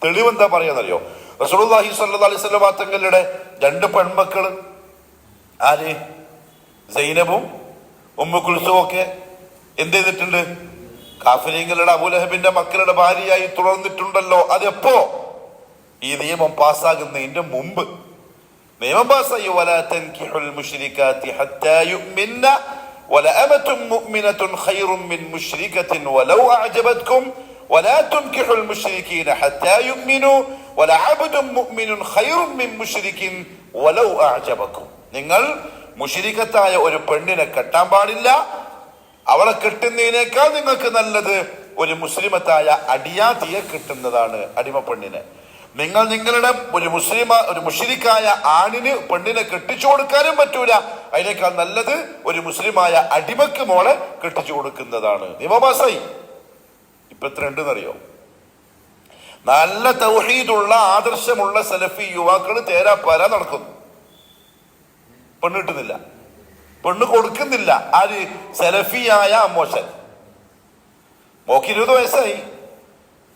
A: തെളിവെന്താ പറയാന്നറിയോ? റസൂലുള്ളാഹി സ്വല്ലല്ലാഹി അലൈഹി വസല്ലം തങ്ങളുടെ രണ്ട് പെൺമക്കള്, ആര്? സൈനബും ഉമ്മു കുൽസും ഒക്കെ എന്ത് ചെയ്തിട്ടുണ്ട്? കാഫിരീങ്ങളുടെ അബൂലഹബിന്റെ മക്കളുടെ ഭാര്യയായി തുടർന്നിട്ടുണ്ടല്ലോ. അതെപ്പോ? ഈ നിയമം പാസ്സാകുന്നതിന്റെ മുമ്പ് നിയമം പാസ്സായി. വലാ തൻകിഹുൽ മുശ്രികാത്തി ഹത്താ യുഅ്മിന്ന വലഅമതും മുഅ്മിനത്തുൻ ഖൈറും മിൻ മുശ്രികത്തിൻ വലൗ അഅജബത്കും വലാ തുൻകിഹുൽ മുശ്രികീന ഹത്താ യുഅ്മിനു വലഅബ്ദും മുഅ്മിനുൻ ഖൈറും മിൻ മുശ്രികിൻ വലൗ അഅജബക്കും. നിങ്ങൾ മുശ്രികത്തായ ഒരു പെണ്ണിനെ കെട്ടാൻ പാടില്ല. അവളെ കെട്ടുന്നതിനേക്കാൾ നിങ്ങൾക്ക് നല്ലത് ഒരു മുസ്ലിമത്തായ അടിയാത്തിയെ കിട്ടുന്നതാണ്, അടിമ പെണ്ണിനെ. നിങ്ങൾ നിങ്ങളുടെ ഒരു മുശ്രിക്കായ ആണിന് പെണ്ണിനെ കെട്ടിച്ചു കൊടുക്കാനും പറ്റൂല. അതിനേക്കാൾ നല്ലത് ഒരു മുസ്ലിമായ അടിമക്ക് മോളെ കെട്ടിച്ചു കൊടുക്കുന്നതാണ്. നിയമപാസായി. ഇപ്പൊ എത്ര ഉണ്ടെന്നറിയോ? നല്ല തൗഹീദുള്ള ആദർശമുള്ള സലഫി യുവാക്കൾ തേരാപ്പാര നടക്കുന്നു. പെണ്ണ് കിട്ടുന്നില്ല, പെണ്ണ് കൊടുക്കുന്നില്ല. ആര്? സലഫിയായ അമ്മോശൻ. മോക്ക് 20 വയസ്സായി,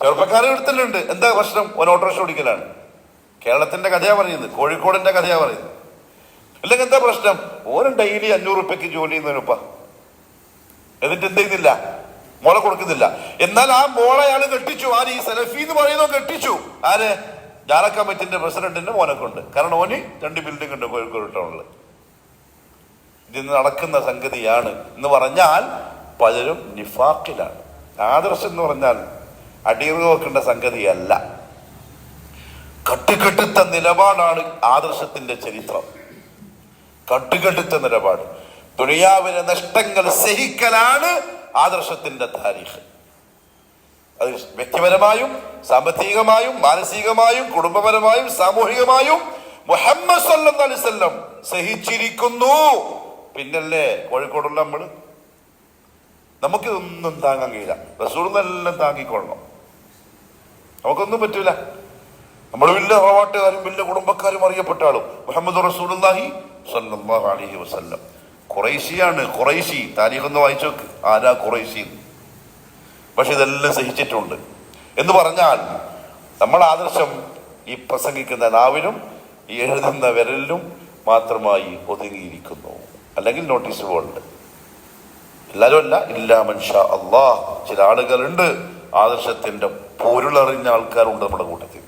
A: ചെറുപ്പക്കാരെ എടുത്തല്ലുണ്ട്. എന്താ പ്രശ്നം? ഒരു ഓട്ടോറിക്ഷ ഓടിക്കലാണ്. കേരളത്തിന്റെ കഥയാ പറയുന്നത്, കോഴിക്കോടിന്റെ കഥയാ പറയുന്നത്. അല്ലെങ്കിൽ എന്താ പ്രശ്നം? ഓരോ ഡെയിലി 500 റുപ്യക്ക് ജോലി ചെയ്യുന്നതിനുപ്പ. എന്നിട്ട് എന്ത് ചെയ്യുന്നില്ല? മോളെ കൊടുക്കുന്നില്ല. എന്നാൽ ആ മോളെ അയാൾ കെട്ടിച്ചു. ആര്? ഈ സലഫി എന്ന് പറയുന്നോ കെട്ടിച്ചു. ആര്? ജാറ കമ്മിറ്റിന്റെ പ്രസിഡന്റിന്റെ മോനെ കൊണ്ട്. കാരണം ഓന് 2 ബിൽഡിംഗ് ഉണ്ട് കോഴിക്കോട് ടൗണില്. ഇതിന് നടക്കുന്ന സംഗതിയാണ് എന്ന് പറഞ്ഞാൽ പലരും നിഫാഖിലാണ്. ആദർശം എന്ന് പറഞ്ഞാൽ അടിയറവ് വെക്കേണ്ട സംഗതിയല്ല. കട്ടുകെട്ടുത്ത നിലപാടാണ് ആദർശത്തിന്റെ ചരിത്രം. കട്ടുകെട്ടുത്ത നിലപാട്. ദുനിയാവിലെ നഷ്ടങ്ങൾ സഹിക്കലാണ് ആദർശത്തിന്റെ താരീഖ്. അത് വ്യക്തിപരമായും സാമ്പത്തികമായും മാനസികമായും കുടുംബപരമായും സാമൂഹികമായും മുഹമ്മദ് സല്ലല്ലാഹു അലൈഹി വസല്ലം സഹിച്ചിരിക്കുന്നു. പിന്നല്ലേ കോഴിക്കോടുള്ള നമ്മള്? നമുക്ക് ഒന്നും താങ്ങാൻ കഴിയില്ല. റസൂലുള്ളാഹിയെല്ലാം താങ്ങിക്കൊള്ളണം. നമുക്കൊന്നും പറ്റൂല. നമ്മൾ വലിയ ഹവാട്ടുകാരും വലിയ കുടുംബക്കാരും അറിയപ്പെട്ട ആളും മുഹമ്മദ് റസൂലുള്ളാഹി സ്വല്ലല്ലാഹു അലൈഹി വസല്ലം ഖുറൈശിയാണ്. ഖുറൈശി താരീഖ് ഒന്ന് വായിച്ചു നോക്ക്, ആരാ ഖുറൈശി. പക്ഷെ ഇതെല്ലാം സഹിച്ചിട്ടുണ്ട് എന്ന് പറഞ്ഞാൽ നമ്മൾ ആദർശം ഈ പ്രസംഗിക്കുന്ന നാവിനും ഈ എഴുതുന്ന വിരലിലും മാത്രമായി ഒതുങ്ങിയിരിക്കുന്നു. അല്ലെങ്കിൽ നോട്ടീസ് ബോർഡ്. എല്ലാവരും അല്ല, ഇല്ലാ മൻഷാ അല്ലാഹ്. ചില ആളുകളുണ്ട്, ആദർശത്തിന്റെ പൊരുളറിഞ്ഞ ആൾക്കാരുണ്ട് നമ്മുടെ കൂട്ടത്തിൽ.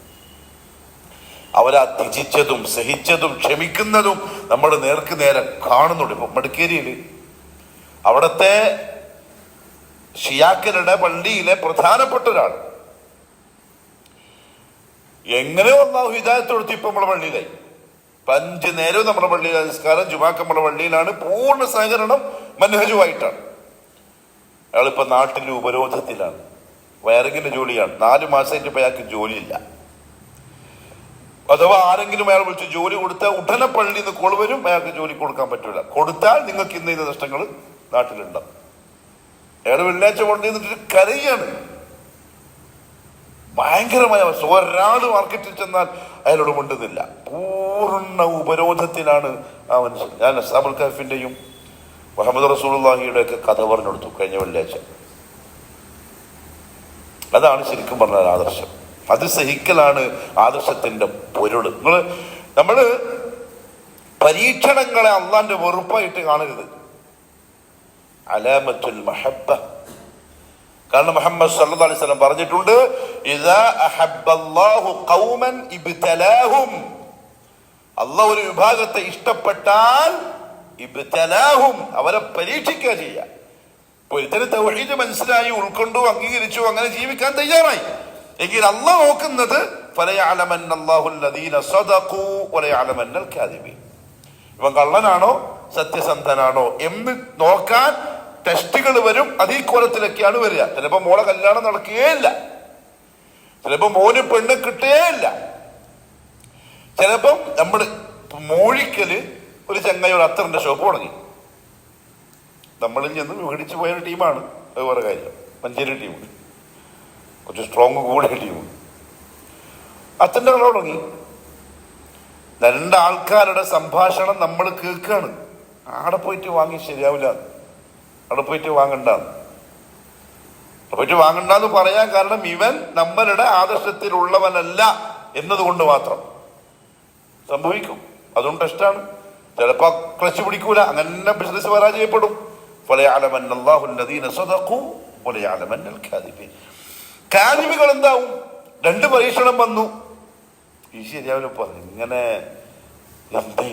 A: അവരാ ത്യജിച്ചതും സഹിച്ചതും ക്ഷമിക്കുന്നതും നമ്മൾ നേർക്ക് നേരെ കാണുന്നുണ്ട്. ഇപ്പൊ മടിക്കേരിയില് അവിടത്തെ ഷിയാക്കളുടെ പള്ളിയിലെ പ്രധാനപ്പെട്ട ഒരാൾ എങ്ങനെയോ അല്ലാഹു ഹിദായത്ത് കൊടുത്തു. ഇപ്പൊ നമ്മുടെ പള്ളിയിലായി 5 നേരവും നമ്മുടെ പള്ളിയിലെ നിസ്കാരം, ജുമാക്ക് നമ്മുടെ പള്ളിയിലാണ്. പൂർണ്ണ സഹകരണം മനഹജുമായിട്ടാണ്. അയാളിപ്പോ നാട്ടിൽ ഉപരോധത്തിലാണ്. വയറിങ്ങിന്റെ ജോലിയാണ്. 4 മാസമായിട്ട് ഇപ്പൊ അയാൾക്ക് ജോലിയില്ല. അഥവാ ആരെങ്കിലും അയാൾ വിളിച്ച് ജോലി കൊടുത്താൽ ഉടനെ പള്ളിയിൽ നിന്ന് കോൾ വരും, അയാൾക്ക് ജോലി കൊടുക്കാൻ പറ്റൂല. കൊടുത്താൽ നിങ്ങൾക്ക് ഇന്ന നഷ്ടങ്ങൾ നാട്ടിലുണ്ടാവും. അയാൾ വെള്ളിയാഴ്ച കൊണ്ടുവന്നിട്ട് കരയാണ്. ഭയങ്കരമായ അവസ്ഥ. ഒരാള് മാർക്കറ്റിൽ ചെന്നാൽ അയാളോട് മിണ്ടുന്നില്ല. പൂർണ്ണ ഉപരോധത്തിലാണ് ആ മനുഷ്യൻ. ഞാൻ അസ്ഹാബുൽ കഹ്ഫിന്റെയും മുഹമ്മദ് റസൂലുള്ളാഹിയുടെ ഒക്കെ കഥ പറഞ്ഞു കൊടുത്തു കഴിഞ്ഞ വെള്ളിയാഴ്ച. അതാണ് ശരിക്കും പറഞ്ഞ ആദർശം. അത് സഹിക്കലാണ് ആദർശത്തിന്റെ പൊരുള്. നമ്മള് പരീക്ഷണങ്ങളെ അള്ളാന്റെ വെറുപ്പായിട്ട് കാണരുത്. അലാമത്തുൽ മഹബ്ബ. കാരണം മുഹമ്മദ് സല്ലല്ലാഹു അലൈഹി വസല്ലം പറഞ്ഞിട്ടുണ്ട്, ഇദാ അഹബ്ബല്ലാഹു ഖൗമൻ ഇബ്തലാഹും. അല്ലാഹു ഒരു വിഭാഗത്തെ ഇഷ്ടപ്പെട്ടാൽ ഇബ്തലാഹും, അവരെ പരീക്ഷിക്കുക ചെയ്യുക. ഇപ്പൊ ഇത്തരം തൗഹീദ് മനസ്സിലായി, ഉൾക്കൊണ്ടു, അംഗീകരിച്ചു, അങ്ങനെ ജീവിക്കാൻ തയ്യാറായി എങ്കിൽ അല്ലാഹു നോക്കുന്നത് ഫലയഅലമന്നല്ലാഹു അല്ലദീന സദഖൂ വലയഅലമന്നൽ കാദിബീൻ. ഇവൻ കള്ളനാണോ സത്യസന്ധനാണോ എന്ന് നോക്കാൻ ടെസ്റ്റുകൾ വരും. അതീ കോലത്തിലൊക്കെയാണ് വരിക. ചിലപ്പോ മോളെ കല്യാണം നടക്കുകയില്ല, ചിലപ്പോ മോന് പെണ്ണ് കിട്ടുകയില്ല. ചിലപ്പം നമ്മള് മൂഴിക്കല് ഒരു ചെങ്ങായി ഒരു അത്തറിന്റെ ഷോപ്പ് തുടങ്ങി. നമ്മളിൽ നിന്ന് മേടിച്ചു പോയ ടീമാണ്. അത് വേറെ കാര്യം. മഞ്ചേരി ടീം, കുറച്ച് സ്ട്രോങ് കൂടിയ ടീം. അത്തന്റെ കട തുടങ്ങി. 2 ആൾക്കാരുടെ സംഭാഷണം നമ്മൾ കേൾക്കാണ്. ആടെ പോയിട്ട് വാങ്ങി ശരിയാവില്ല, അവിടെ പോയിട്ട് വാങ്ങണ്ടെന്ന് പറയാൻ കാരണം ഇവൻ നമ്മളുടെ ആദർശത്തിലുള്ളവനല്ല എന്നതുകൊണ്ട് മാത്രം സംഭവിക്കും. അതും ടെസ്റ്റാണ്. ചിലപ്പോ ക്ലച്ച് പിടിക്കൂല, അങ്ങനെ ബിസിനസ് പരാജയപ്പെടും. കാദിബുകൾ എന്താവും? 2 പരീക്ഷണം വന്നു, ഈ ശരിയാവില്ലപ്പ.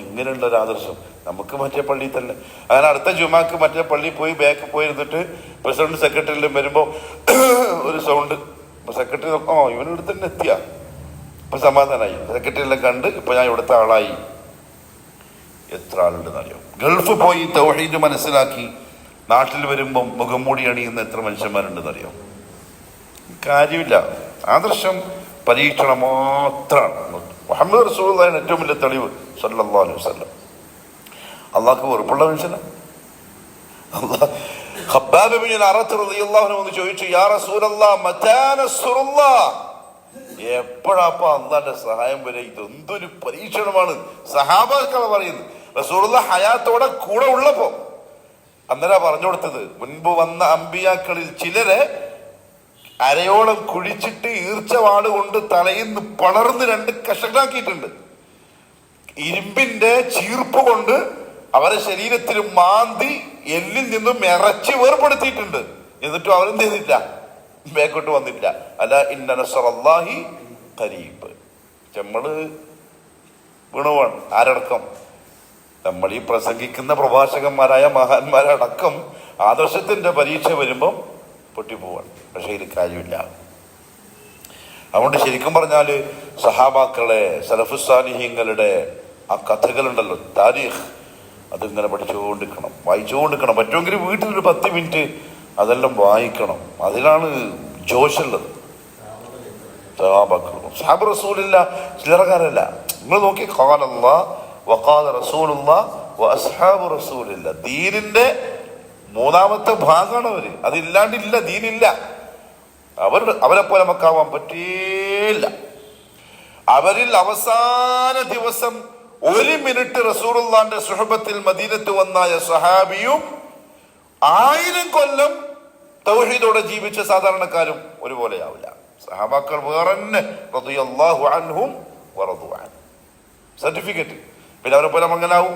A: ഇങ്ങനെയുള്ള ഒരു ആദർശം നമുക്ക് മറ്റേ പള്ളിയിൽ തന്നെ. അങ്ങനെ അടുത്ത ജുമാക്ക് മറ്റേ പള്ളിയിൽ പോയി ബാക്ക് പോയിരുന്നിട്ട് പ്രസിഡന്റ് സെക്രട്ടറിയിലും വരുമ്പോ ഒരു സൗണ്ട്. സെക്രട്ടറി ഇവനിവിടെ തന്നെ എത്തിയ. ഇപ്പൊ സമാധാനമായി. സെക്രട്ടറിയെല്ലാം കണ്ട് ഇപ്പൊ ഞാൻ ഇവിടുത്തെ ആളായി. എത്ര ആളുണ്ടെന്ന് അറിയാം. ഗൾഫ് പോയി തൗഹീദ് മനസ്സിലാക്കി നാട്ടിൽ വരുമ്പം മുഖം മൂടി അണിയുന്ന എത്ര മനുഷ്യന്മാരുണ്ടെന്ന് അറിയാം. കാര്യമില്ല. ആദർശം പരീക്ഷണം മാത്രമാണ്. മുഹമ്മദ് റസൂലുള്ളാഹിയുടെ ഏറ്റവും വലിയ തെളിവ് സല്ലല്ലാഹു അലൈഹി വസല്ലം. അള്ളാഹ്ക്ക് വെറുപ്പുള്ള മനുഷ്യനാണ്. ഖബ്ബാബ് ഇബ്നുൽ അറത്ത് റളിയല്ലാഹു അൻഹു എന്ന് ചോദിച്ചു, യാ റസൂലല്ലാഹ് മതാ നസ്റുല്ലാഹ്, എപ്പോഴാപ്പ അള്ളാന്റെ സഹായം വരെ? ഇതെന്തൊരു പരീക്ഷണമാണ് സഹാബാക്കൾ പറയുന്നത്. റസൂലുള്ളാഹി ഹയാത്തോടെ കൂടെ ഉള്ളപ്പോ അന്നേരം പറഞ്ഞു കൊടുത്തത്, മുൻപ് വന്ന അമ്പിയാക്കളിൽ ചിലരെ അരയോളം കുഴിച്ചിട്ട് ഈർച്ചവാട് കൊണ്ട് തലയിൽ നിന്ന് പളർന്ന് 2 കഷണാക്കിയിട്ടുണ്ട്. ഇരുമ്പിന്റെ ചീർപ്പ് കൊണ്ട് അവരെ ശരീരത്തിൽ മാന്തി എല്ലിൽ നിന്നും ഇറച്ചി വേർപ്പെടുത്തിയിട്ടുണ്ട്. എന്നിട്ടും അവരെന്ത് ചെയ്തില്ല? ബേക്കോട്ട് വന്നില്ല. അല ഇന്ന നസ്റല്ലാഹി ഖരീബ്. നമ്മള് വീണുവാണ്. ആരടക്കം? നമ്മൾ ഈ പ്രസംഗിക്കുന്ന പ്രഭാഷകന്മാരായ മഹാന്മാരടക്കം ആദർശത്തിന്റെ പരീക്ഷ വരുമ്പം പൊട്ടിപ്പോവാണ്. പക്ഷെ ഇതിൽ കാര്യമില്ല. അതുകൊണ്ട് ശരിക്കും പറഞ്ഞാല് സഹാബാക്കളെ, സലഫുസ്സാലിഹീങ്ങളുടെ ആ കഥകളുണ്ടല്ലോ, താരീഖ്, അതിങ്ങനെ പഠിച്ചുകൊണ്ടിരിക്കണം, വായിച്ചുകൊണ്ടിരിക്കണം. പറ്റുമെങ്കിൽ വീട്ടിലൊരു 10 മിനിറ്റ് അതെല്ലാം വായിക്കണം. അതിലാണ് ജോഷുള്ളത്. സഹാബ് റസൂലില്ല, ചില്ലറക്കാരല്ല. നിങ്ങൾ നോക്കി, ഖാലല്ലാഹ് വഖാല റസൂലുള്ളാഹ് വഅസ്ഹാബു റസൂലില്ല. ദീനിന്റെ 3ാമത്തെ ഭാഗമാണ് അവര്. അതില്ലാണ്ടില്ല, ദീനില്ല. അവരെ പോലെ നമുക്കാവാൻ പറ്റില്ല. അവരിൽ അവസാന ദിവസം 1 മിനിറ്റ് റസൂലുള്ളാഹിന്റെ സുഹബത്തിൽ മദീനത്ത് വന്നായ സഹാബിയും 1000 കൊല്ലം തൗഹീദോടെ ജീവിച്ച സാധാരണക്കാരും ഒരുപോലെയാവില്ല. സഹാബാക്കൾ വേറെ റളിയല്ലാഹു അൻഹും വറദു അൻ സർട്ടിഫിക്കറ്റ്. പിന്നെ അവരെ പോലെ അങ്ങനാവും.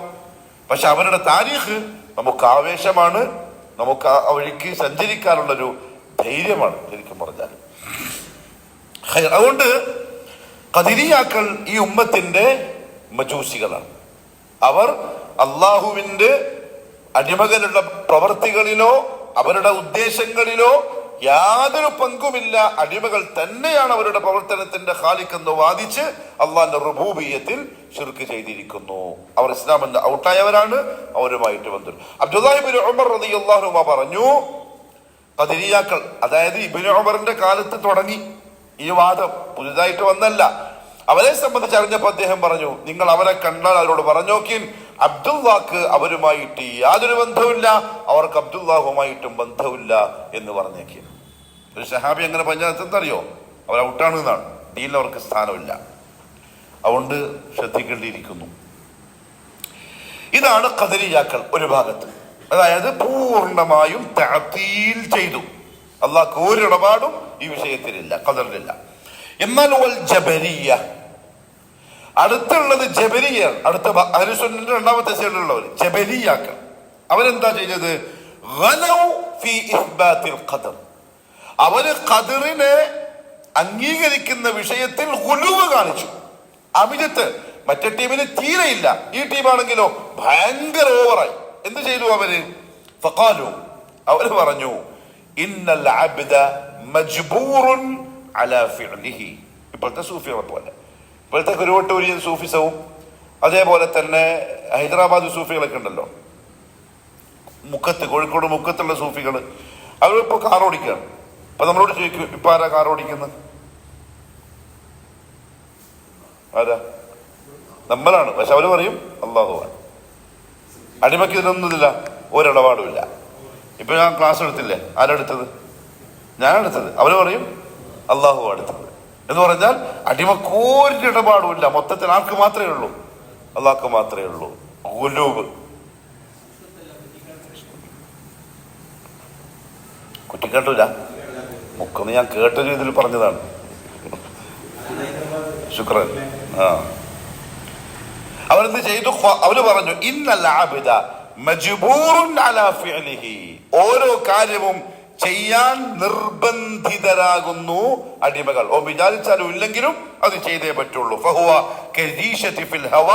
A: പക്ഷെ അവരുടെ താരീഖ് നമുക്ക് ആവേശമാണ്, നമുക്ക് ആ വഴിക്ക് സഞ്ചരിക്കാനുള്ളൊരു ധൈര്യമാണ് ശരിക്കും പറഞ്ഞാൽ. അതുകൊണ്ട് ഖദരിയാക്കൾ ഈ ഉമ്മത്തിന്റെ മജൂസികളാണ്. അവർ അള്ളാഹുവിന്റെ അടിമകളുടെ പ്രവർത്തികളിലോ അവരുടെ ഉദ്ദേശങ്ങളിലോ യാതൊരു പങ്കുമില്ല. അടിമകൾ തന്നെയാണ് അവരുടെ പ്രവർത്തനത്തിന്റെ ഖാലിഖ് എന്ന് വാദിച്ച് അള്ളാഹിന്റെ റുബൂബിയ്യത്തിൽ ശിർക്ക് ചെയ്തിരിക്കുന്നു. അവർ ഇസ്ലാമിന്റെ ഔട്ടായവരാണ്. അവരുമായിട്ട് ബന്ധു. അബ്ദുല്ലാഹി ഇബ്നു ഉമർ റളിയല്ലാഹു അൻഹു പറഞ്ഞു, ഖദരിയാക്കൾ, അതായത് ഇബ്നു ഉമറിന്റെ കാലത്ത് തുടങ്ങി ഈ വാദം, പുതുതായിട്ട് വന്നല്ല. അവരെ സംബന്ധിച്ച് അറിഞ്ഞപ്പോ അദ്ദേഹം പറഞ്ഞു, നിങ്ങൾ അവരെ കണ്ടാൽ അവരോട് പറഞ്ഞോക്കിൻ, അബ്ദുല്ലാക്ക് അവരുമായിട്ട് യാതൊരു ബന്ധവുമില്ല, അവർക്ക് അബ്ദുല്ലാഹുമായിട്ടും ബന്ധമില്ല എന്ന് പറഞ്ഞേക്കി. ഒരു സഹാബി അങ്ങനെ പഞ്ചായത്തെന്തറിയോ? അവർ ഔട്ടാണ് എന്നാണ്. ദീനിൽ അവർക്ക് സ്ഥാനമില്ല. അതുകൊണ്ട് ശ്രദ്ധിക്കേണ്ടിയിരിക്കുന്നു. ഇതാണ് ഖദരിയാക്കൾ ഒരു ഭാഗത്ത്. അതായത് പൂർണ്ണമായും തഅ്തീൽ ചെയ്തു. അള്ളാഹ്ക്ക് ഒരു ഇടപാടും ഈ വിഷയത്തിലില്ല, ഖദറിലില്ല. എന്നാൽ ജബരിയ്യ, അടുത്തുള്ളത് ജബരിയാണ്. അടുത്ത അഹ്ലുസുന്നത്തിന്റെ 2ാമത്തെ സൈഡിലുള്ളവർ ജബരിയാക്കൾ. അവരെന്താ ചെയ്തത്? അവര് ഖദറിനെ അംഗീകരിക്കുന്ന വിഷയത്തിൽ ഗുലുവ് കാണിച്ചു, അമിതത്ത്. മറ്റേ ടീമിന് തീരെയില്ല. ഈ ടീമാണെങ്കിലോ ഭയങ്കര ഓവറായി. എന്ത് ചെയ്തു അവര്? ഫഖാലു, അവര് പറഞ്ഞു, ഇന്നൽ അബ്ദ മജ്ബൂറുൻ അലാ ഫിഅലിഹി. ഇപ്പോഴത്തെ സൂഫികളെ പോലെ, ഇപ്പോഴത്തെ കുരുവട്ടൂരിയൻ സൂഫിസവും അതേപോലെ തന്നെ ഹൈദരാബാദ് സൂഫികളൊക്കെ ഉണ്ടല്ലോ, മുക്കത്ത്, കോഴിക്കോട് മുക്കത്തുള്ള സൂഫികൾ, അവരിപ്പോ കാർ ഓടിക്കുകയാണ്. അപ്പൊ നമ്മളോട് ചോദിക്കും, ഇപ്പൊ ആരാ കാർ ഓടിക്കുന്നത്? ആരാ? നമ്മളാണ്. പക്ഷെ അവര് പറയും അള്ളാഹുവാണ്. അടിമയ്ക്ക് ഇതിനൊന്നുമില്ല, ഒരിടപാടുമില്ല. ഇപ്പൊ ഞാൻ ക്ലാസ് എടുത്തില്ലേ, ആരെടുത്തത്? ഞാൻ എടുത്തത്. അവര് പറയും അള്ളാഹു അടുത്തത് എന്ന് പറഞ്ഞാൽ അടിമക്കൊരിടപാടുമില്ല. മൊത്തത്തിൽ ആർക്ക് മാത്രമേ ഉള്ളൂ? അള്ളാഹ്ക്ക് മാത്രമേ ഉള്ളൂ. ഗുലൂബ്. കുറ്റിക്കാട്ടൂല, മുക്കൊന്ന് ഞാൻ കേട്ട രീതിയിൽ പറഞ്ഞതാണ്. ശുക്രൻ. അവരെന്ത് ചെയ്തു? അവര് പറഞ്ഞു, ഇന്നൽ അബ്ദ മജ്ബൂറുൻ അലാ ഫിഅലിഹി. ഓരോ കാര്യവും ചെയ്യാൻ നിർബന്ധിതരാകുന്നു അടിമകൾ. ഓ വിചാരിച്ചാലും ഇല്ലെങ്കിലും അത് ചെയ്തേ പറ്റുള്ളൂ. ഫഹുവ കരീശതി ഫിൽ ഹവ.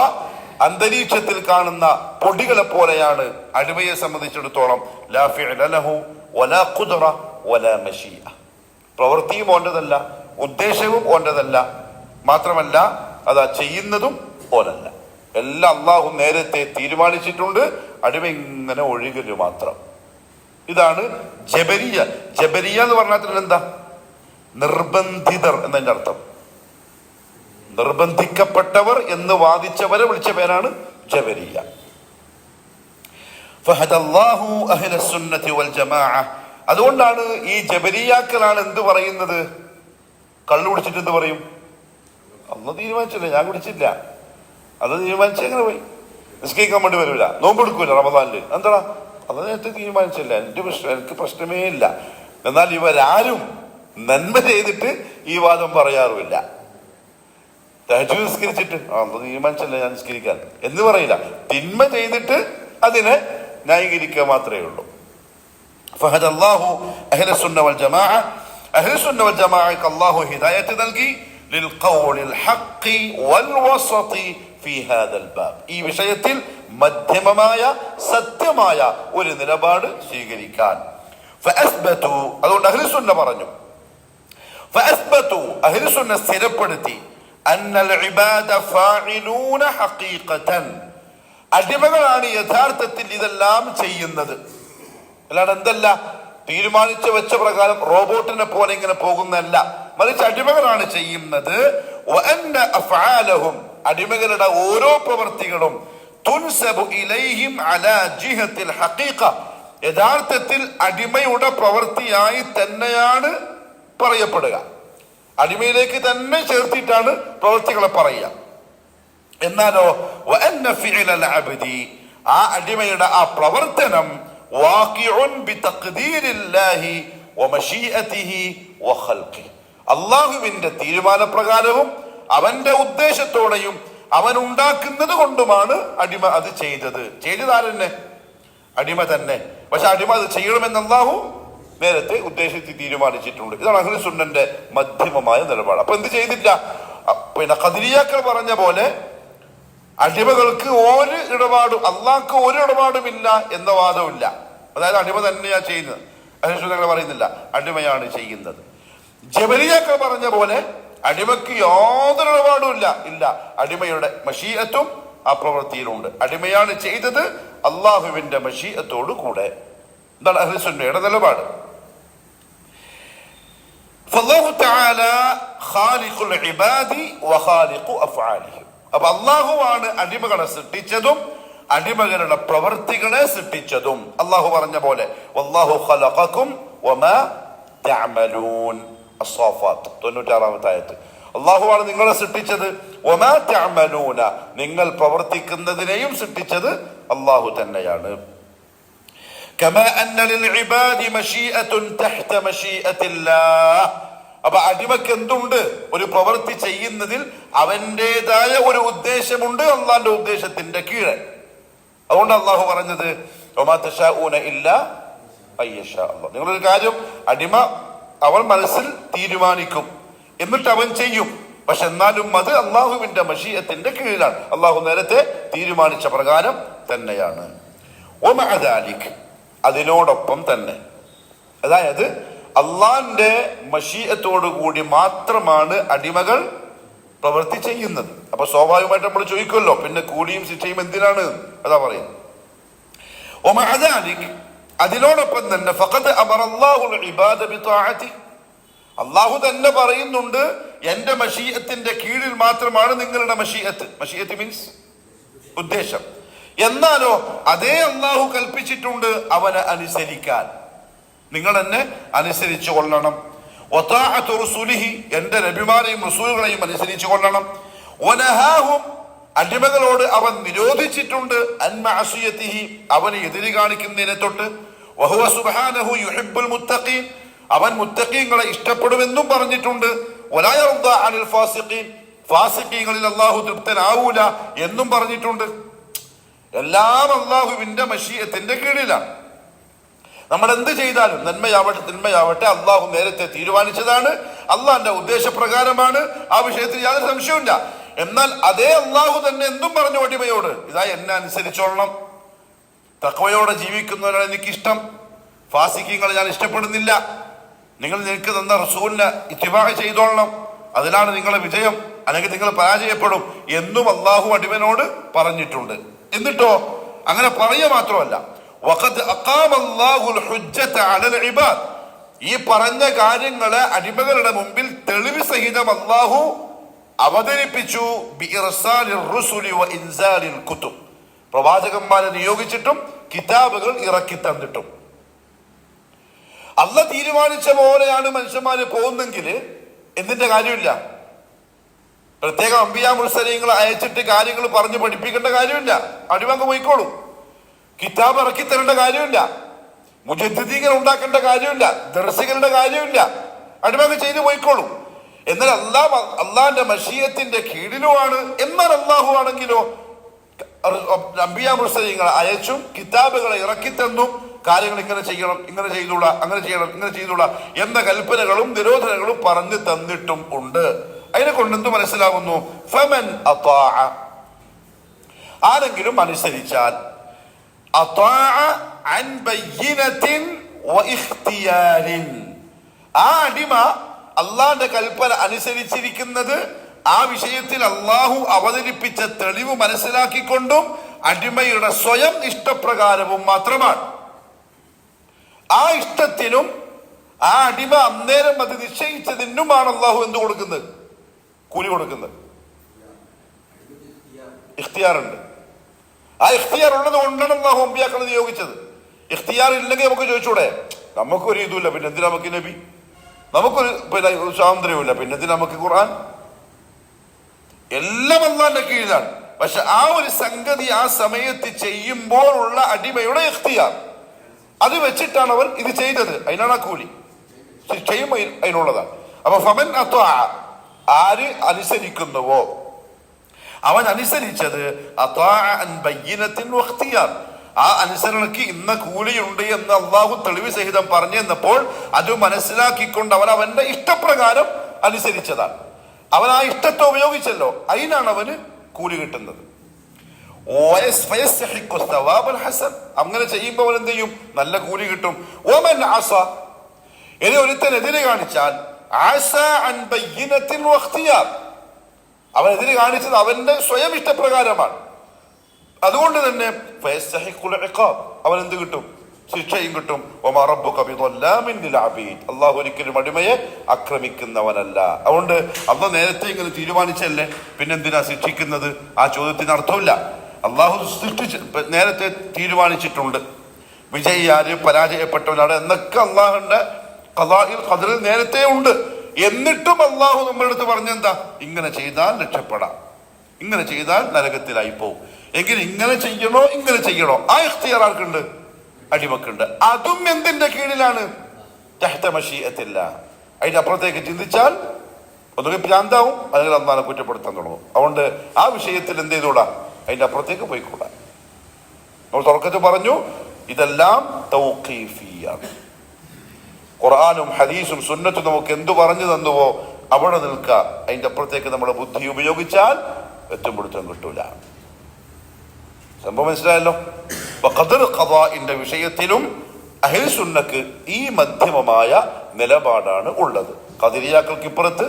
A: അന്തരീക്ഷത്തിൽ കാണുന്ന പൊടികളെ പോലെയാണ് അടിമയെ സംബന്ധിച്ചിടത്തോളം. ലാ ഫിഅല ലഹു വലാ ഖുദ്റ വലാ മശീഅ. പ്രവൃത്തിയും ഓൻ്റെതല്ല, ഉദ്ദേശവും ഓൻ്റെതല്ല. മാത്രമല്ല അതാ ചെയ്യുന്നതും ഓനല്ല. എല്ലാം അള്ളാഹു നേരത്തെ തീരുമാനിച്ചിട്ടുണ്ട്. അടിമ ഇങ്ങനെ ഒഴുകല് മാത്രം. ഇതാണ് ജബരിയ. ജബരിയ എന്ന് പറഞ്ഞാൽ എന്താ? നിർബന്ധിതർ എന്നതിന്റെ അർത്ഥം. നിർബന്ധിക്കപ്പെട്ടവർ എന്ന് വാദിച്ചവരെ വിളിച്ച പേരാണ് ജബരിയ. ഫഹദല്ലാഹു അഹ്ലസുന്നതി വൽ ജമാഅ. അതുകൊണ്ടാണ് ഈ ജബരിയാക്കളാണ് എന്ത് പറയുന്നത്? കള്ളു കുടിച്ചിട്ട് എന്ത് പറയും? അന്ന് തീരുമാനിച്ചില്ല, ഞാൻ കുടിച്ചില്ല, അത് തീരുമാനിച്ച എങ്ങനെ പോയി? നിസ്കരിക്കാൻ വേണ്ടി വരില്ല, നോമ്പെടുക്കൂല റമദാനില്, എന്താ അത് നേരത്തെ തീരുമാനിച്ചില്ല, എനിക്ക് പ്രശ്നമേ ഇല്ല. എന്നാൽ ഇവരാരും നന്മ ചെയ്തിട്ട് ഈ വാദം പറയാറുമില്ല. തഹജ്ജുദ് നിസ്കരിച്ചിട്ട് അന്ന് തീരുമാനിച്ചല്ല ഞാൻ നിസ്കരിക്കാൻ എന്ന് പറയില്ല. തിന്മ ചെയ്തിട്ട് അതിനെ ന്യായീകരിക്കുക മാത്രമേ ഉള്ളൂ. ഫഹദല്ലാഹു അഹ്ലസുന്ന വൽ ജമാഅ. അഹ്ലുസുന്ന വൽ ജമാഅക്ക് അല്ലാഹു ഹിദായത്ത് നൽകി ലിൽഖൗലിൽ ഹഖ് വൽ വസതി ഫീ ഹാദൽ ബാബ്. ഈ വിഷയത്തിൽ മധ്യമമായ സത്യമായ ഒരു നിലപാട് സ്വീകരിക്കാൻ. ഫഅസ്ബതു, അതുകൊണ്ട് അഹ്ലുസുന്ന പറഞ്ഞു, ഫഅസ്ബതു അഹ്ലുസുന്ന സ്ഥിരപ്പെടുത്തി അന്നൽ ഇബാദ ഫാഇലൂന ഹഖീഖതൻ, അടിമകളാണ് യഥാർത്ഥത്തിൽ ഇതെല്ലാം ചെയ്യുന്നത്. അല്ലാണ്ട് എന്തല്ല തീരുമാനിച്ചു വെച്ച പ്രകാരം റോബോട്ടിനെ പോലെ ഇങ്ങനെ പോകുന്നല്ല, മറിച്ച് അടിമകളാണ് ചെയ്യുന്നത്. വഅന്ന അഫ്ആലഹും, അടിമകളുടെ ഓരോ പ്രവൃത്തികളും തുൻസബു ഇലൈഹിം അലാ ജിഹത്തിൽ ഹഖീഖ, യഥാർത്ഥത്തിൽ അടിമയുടെ പ്രവൃത്തിയായി തന്നെയാണ് പറയപ്പെടുക. അടിമയിലേക്ക് തന്നെ ചേർത്തിട്ടാണ് പ്രവൃത്തികളെ പറയുക. എന്നാലോ വഅന്ന ഫിഅലൽ അബ്ദി, ആ അടിമയുടെ ആ പ്രവർത്തനം വാഖിഉൻ ബിതഖ്ദീരില്ലാഹി വമശീഅതിഹി വഖൽഖി, അല്ലാഹുവിന്റെ തീരുമാനപ്രകാരവും അവന്റെ ഉദ്ദേശത്തോടെയും അവൻ ഉണ്ടാക്കുന്നത് കൊണ്ടുമാണ് അടിമ അത് ചെയ്തത്. ചെയ്തതാരെന്നെ? അടിമ തന്നെ. പക്ഷെ അടിമ അത് ചെയ്യണമെന്ന് അല്ലാഹു നേരത്തെ ഉദ്ദേശിച്ച് തീരുമാനിച്ചിട്ടുണ്ട്. ഇതാണ് അഹ്ലുസുന്നന്റെ മധ്യമമായ നിലപാട്. അപ്പൊ എന്ത് ചെയ്തില്ല? പിന്നെ ഖദരിയാക്കൾ പറഞ്ഞ പോലെ അടിമകൾക്ക് ഒരു ഇടപാടും, അള്ളാഹ്ക്ക് ഒരു ഇടപാടുമില്ല എന്ന വാദമില്ല. അതായത് അടിമ തന്നെയാ ചെയ്യുന്നത്. അഹ്ലുസുന്നകൾ പറയുന്നില്ല, അടിമയാണ് ചെയ്യുന്നത്. ജബരിയാക്കൾ പറഞ്ഞ പോലെ അടിമക്ക് യാതൊരു ഇടപാടും ഇല്ല, അടിമയുടെ മശീഅത്തും ആ പ്രവൃത്തിയിലുണ്ട്. അടിമയാണ് ചെയ്തത് അള്ളാഹുവിന്റെ മശീഅത്തോടു കൂടെ. എന്താണ് അഹ്ലുസുന്നയുടെ നിലപാട്? ഫല്ലാഹു തആല ഖാലിഖുൽ ഇബാദി വഖാലിഖു അഫ്ആലിഹിം. അപ്പൊ അള്ളാഹുവാണ് അടിമകളെ സൃഷ്ടിച്ചതും അടിമകളുടെ പ്രവൃത്തികളെ സൃഷ്ടിച്ചതും. അള്ളാഹു പറഞ്ഞ പോലെ വല്ലാഹു ഖലഖകും വമാ തഅമലൂൻ, അസ്സാഫാത്ത് 96-ാമത്തെ ആയത്ത്. അള്ളാഹുവാണ് നിങ്ങളെ സൃഷ്ടിച്ചത്, വമാ തഅമലൂന, നിങ്ങൾ പ്രവർത്തിക്കുന്നതിനെയും സൃഷ്ടിച്ചത് അള്ളാഹു തന്നെയാണ്. കമാ അന്ന ലിൽ ഇബാദി മശീഅത്തുൻ തഹ്ത മശീഅത്തില്ലാഹ്. അപ്പൊ അടിമക്ക് എന്തുണ്ട്? ഒരു പ്രവൃത്തി ചെയ്യുന്നതിൽ അവന്റേതായ ഒരു ഉദ്ദേശമുണ്ട്, അള്ളാന്റെ ഉദ്ദേശത്തിന്റെ കീഴെ. അതുകൊണ്ട് അള്ളാഹു പറഞ്ഞത് വമാ തശാഊന ഇല്ലാ അയ്യശാ അല്ലാഹ്. നിങ്ങളൊരു കാര്യം അടിമ അവൻ മനസ്സിൽ തീരുമാനിക്കും, എന്നിട്ട് അവൻ ചെയ്യും. പക്ഷെ എന്നാലും അത് അള്ളാഹുവിന്റെ മശീഅത്തിന്റെ കീഴിലാണ്, അള്ളാഹു നേരത്തെ തീരുമാനിച്ച പ്രകാരം തന്നെയാണ്. വമഅ ദാലിക്, അതിനോടൊപ്പം തന്നെ, അതായത് അള്ളാന്റെ മശീഅത്തോടു കൂടി മാത്രമാണ് അടിമകൾ പ്രവൃത്തി ചെയ്യുന്നത്. അപ്പൊ സ്വാഭാവികമായിട്ട് നമ്മൾ ചോദിക്കുമല്ലോ, പിന്നെ കൂലിയും ശിക്ഷയും എന്തിനാണ്? അതാ പറയുന്നത്. വമഅ ദാലിക്, അതിനോടൊപ്പം തന്നെ ഫഖദ് അമറല്ലാഹുൽ ഇബാദ ബിതാഅതി, അള്ളാഹു തന്നെ പറയുന്നുണ്ട് എന്റെ മശീഅത്തിന്റെ കീഴിൽ മാത്രമാണ് നിങ്ങളുടെ മശീഅത്ത്. മശീഅത്ത് മീൻസ് ഉദ്ദേശം. എന്നാലോ അതേ അള്ളാഹു കൽപ്പിച്ചിട്ടുണ്ട് അവനെ അനുസരിക്കാൻ, നിങ്ങൾ എന്നെ അനുസരിച്ചു കൊള്ളണം. വതാഅതു റസൂലിഹി, എന്റെ നബിമാരെയും റസൂലുകളെയും അനുസരിച്ചു കൊള്ളണം. വനഹാഹും, അടിമകളോട് അവൻ നിരോധിച്ചിട്ടുണ്ട് അൻ മഅസിയതിഹി, അവനെ എതിര് കാണിക്കുന്നതിനെ തൊട്ട്. വഹുവ സുബ്ഹാനഹു യുഹിബ്ബുൽ മുത്തഖീൻ, അവൻ മുത്തഖീങ്ങളെ ഇഷ്ടപ്പെടുമെന്നും പറഞ്ഞിട്ടുണ്ട്. വലാ യർദ അനിൽ ഫാസിഖീൻ, ഫാസിഖീങ്ങളിൽ അല്ലാഹു തൃപ്തനാവൂല എന്നും പറഞ്ഞിട്ടുണ്ട്. എല്ലാം അള്ളാഹുവിന്റെ മശീഅത്തിന്റെ കീഴിലാണ്. നമ്മൾ എന്ത് ചെയ്താലും നന്മയാവട്ടെ തിന്മയാവട്ടെ അള്ളാഹു നേരത്തെ തീരുമാനിച്ചതാണ്, അള്ളാഹിന്റെ ഉദ്ദേശപ്രകാരമാണ്. ആ വിഷയത്തിൽ യാതൊരു സംശയമില്ല. എന്നാൽ അതേ അള്ളാഹു തന്നെ എന്തും പറഞ്ഞു അടിമയോട്, ഇതാ എന്നെ അനുസരിച്ചോളണം, തഖ്വയോടെ ജീവിക്കുന്നവരാണ് എനിക്കിഷ്ടം, ഫാസിഖീങ്ങളെ ഞാൻ ഇഷ്ടപ്പെടുന്നില്ല, നിങ്ങൾ എനിക്ക് തന്ന റസൂലിനെ ഇത്തിബാഅ ചെയ്തോളണം, അതിലാണ് നിങ്ങളെ വിജയം, അല്ലെങ്കിൽ നിങ്ങൾ പരാജയപ്പെടും എന്നും അള്ളാഹു അടിമനോട് പറഞ്ഞിട്ടുണ്ട്. എന്നിട്ടോ അങ്ങനെ പറയുക മാത്രമല്ല, വഖദ് അഖാമല്ലാഹുൽ ഹുജ്ജത അലൽ ഇബാദ്, ഈ പറഞ്ഞ കാര്യങ്ങളെ അടിമകളുടെ മുമ്പിൽ തെളിവ് സഹിതം അള്ളാഹു അവതരിപ്പിച്ചു പ്രവാചകന്മാരെ നിയോഗിച്ചിട്ടും കിതാബുകൾ ഇറക്കി തന്നിട്ടും. അള്ളാഹ് തീരുമാനിച്ച പോലെയാണ് മനുഷ്യന്മാര് പോകുന്നെങ്കിൽ എന്തിന്റെ കാര്യമില്ല. പ്രത്യേക അമ്പിയാ മുർസലീങ്ങളെ അയച്ചിട്ട് കാര്യങ്ങൾ പറഞ്ഞു പഠിപ്പിക്കേണ്ട കാര്യമില്ല. അടിമങ്ങ് പോയിക്കോളും. കിതാബ് ഇറക്കി തരേണ്ട കാര്യമില്ല. മുജദ്ദിദീങ്ങൾ ഉണ്ടാക്കേണ്ട കാര്യമില്ല. ദർശകരുടെ കാര്യമില്ല. അടിമങ്ങ് ചെയ്തു പോയിക്കോളും. എന്നാൽ അള്ളാന്റെ മശീയത്തിന്റെ കീഴിലുമാണ്. എന്നാൽ അള്ളാഹു ആണെങ്കിലോ അമ്പിയാ മുർസലീങ്ങളെ അയച്ചും കിതാബുകളെ ഇറക്കി തന്നും കാര്യങ്ങൾ ഇങ്ങനെ ചെയ്യണം, ഇങ്ങനെ ചെയ്തൂടാ, അങ്ങനെ ചെയ്യണം, ഇങ്ങനെ ചെയ്തൂടാ എന്ന കൽപ്പനകളും നിരോധനങ്ങളും പറഞ്ഞു തന്നിട്ടും ഉണ്ട്. അതിനെ കൊണ്ട് എന്ത് മനസ്സിലാകുന്നു? ഫമൻ അതാഅ, ആരെങ്കിലും അനുസരിച്ചാൽ, അതാഅ അൻ ബയ്യിനത്തിൻ വഇഖ്തിയാരിൻ, ആ അടിമ അള്ളാന്റെ കൽപ്പന അനുസരിച്ചിരിക്കുന്നത് ആ വിഷയത്തിൽ അള്ളാഹു അവതരിപ്പിച്ച തെളിവ് മനസ്സിലാക്കിക്കൊണ്ടും അടിമയുടെ സ്വയം ഇഷ്ടപ്രകാരവും മാത്രമാണ്. ആ ഇഷ്ടത്തിനും ആ അടിമ അന്നേരം അത് നിശ്ചയിച്ചതിനുമാണ് അള്ളാഹു എന്ത് കൊടുക്കുന്നത്? കൂലി കൊടുക്കുന്നത്. ഇഖ്തിയാറുണ്ട്. ആ ഇഖ്തിയാർ ഉള്ളത് കൊണ്ടാണ് അള്ളാഹു അമ്പിയാക്കളെ നിയോഗിച്ചത്. ഇഖ്തിയാർ ഇല്ലെങ്കിൽ നമുക്ക് ചോദിച്ചൂടെ, നമുക്കൊരു ഇതുമില്ല, പിന്നെ എന്തിനാ നമുക്ക് നബി? നമുക്കൊരു സ്വാതന്ത്ര്യമില്ല, പിന്നെ എന്തിനാ നമുക്ക് ഖുർആൻ? എല്ലാം അള്ളാന്റെ കീഴിലാണ്. പക്ഷെ ആ ഒരു സംഗതി ആ സമയത്ത് ചെയ്യുമ്പോഴുള്ള അടിമയുടെ ഇഖ്തിയാർ, അത് വെച്ചിട്ടാണ് അവൻ ഇത് ചെയ്തത്. അതിനാണ് ആ കൂലി. ചെയ്യുമ്പോൾ അതിനുള്ളതാണ്. അപ്പൊ ഫമൻ അത്വാഅ, ആര് അനുസരിക്കുന്നുവോ അവൻ അനുസരിച്ചത് അത്വാഅ അൻ ബയ്യിനത്തിൻ വഇഖ്തിയാർ, ആ അനുസരണക്ക് ഇന്ന കൂലിയുണ്ട് എന്ന് അള്ളാഹു തെളിവ് സഹിതം പറഞ്ഞു തന്നപ്പോൾ അത് മനസ്സിലാക്കിക്കൊണ്ട് അവൻ അവന്റെ ഇഷ്ടപ്രകാരം അനുസരിച്ചതാണ്. അവൻ ആ ഇഷ്ടത്തെ ഉപയോഗിച്ചല്ലോ, അതിനാണ് അവന് കൂലി കിട്ടുന്നത്. അങ്ങനെ ചെയ്യുമ്പോൾ അവൻ എന്ത് ചെയ്യും? നല്ല കൂലി കിട്ടും. ഓമൻ ആസ, ഇനി ഒരുത്തൻ എതിരെ കാണിച്ചാൽ അവൻ എതിരെ കാണിച്ചത് അവന്റെ സ്വയം ഇഷ്ടപ്രകാരമാണ്. അതുകൊണ്ട് തന്നെ അവൻ എന്ത് കിട്ടും? ശിക്ഷയും കിട്ടും. അള്ളാഹു ഒരിക്കലും അടിമയെ ആക്രമിക്കുന്നവനല്ല. അതുകൊണ്ട് അള്ളാഹ് നേരത്തെ ഇങ്ങനെ തീരുമാനിച്ചല്ലേ, പിന്നെന്തിനാ ശിക്ഷിക്കുന്നത്? ആ ചോദ്യത്തിന് അർത്ഥമില്ല. അള്ളാഹു സൃഷ്ടിച്ച് നേരത്തെ തീരുമാനിച്ചിട്ടുണ്ട്. വിജയിയാര് പരാജയപ്പെട്ടവനാണ് എന്നൊക്കെ അള്ളാഹുന്റെ ഖദറിൽ നേരത്തെ ഉണ്ട്. എന്നിട്ടും അള്ളാഹു നമ്മുടെ അടുത്ത് പറഞ്ഞെന്താ? ഇങ്ങനെ ചെയ്താൽ രക്ഷപ്പെടാം, ഇങ്ങനെ ചെയ്താൽ നരകത്തിലായി പോകും. എങ്കിൽ ഇങ്ങനെ ചെയ്യണോ ഇങ്ങനെ ചെയ്യണോ? ആ ഇഖ്തിയാർ ആർക്കുണ്ട്? അടിമക്കുണ്ട്. അതും എന്തിന്റെ കീഴിലാണ്? തഹ്ത മശീഅത്തില്ലാ. അതിന്റെ അപ്പുറത്തേക്ക് ചിന്തിച്ചാൽ ഒന്നുകിൽ ഭ്രാന്താവും, അല്ലെങ്കിൽ അള്ളാഹനെ കുറ്റപ്പെടുത്താൻ തുടങ്ങും. അതുകൊണ്ട് ആ വിഷയത്തിൽ എന്ത് ചെയ്തൂടാ? അതിന്റെ അപ്പുറത്തേക്ക് പോയിക്കൂടാ. നമ്മൾ തുടക്കത്തിൽ പറഞ്ഞു, ഇതെല്ലാം തൗഖീഫിയാണ്. ഖുർആനും ഹദീസും സുന്നത്തും നമുക്ക് എന്തു പറഞ്ഞു തന്നുവോ അവിടെ നിൽക്കുക. അതിന്റെ അപ്പുറത്തേക്ക് നമ്മുടെ ബുദ്ധി ഉപയോഗിച്ചാൽ എത്തുമ്പോഴത്തും കിട്ടൂല. സംഭവം മനസ്സിലായല്ലോ. ഖദർ ഖദാഇന്റെ വിഷയത്തിലും അഹ്ലു സുന്നക്ക് ഈ മധ്യമമായ നിലപാടാണ് ഉള്ളത്. ഖദരിയാക്കൾക്ക് ഇപ്പുറത്ത്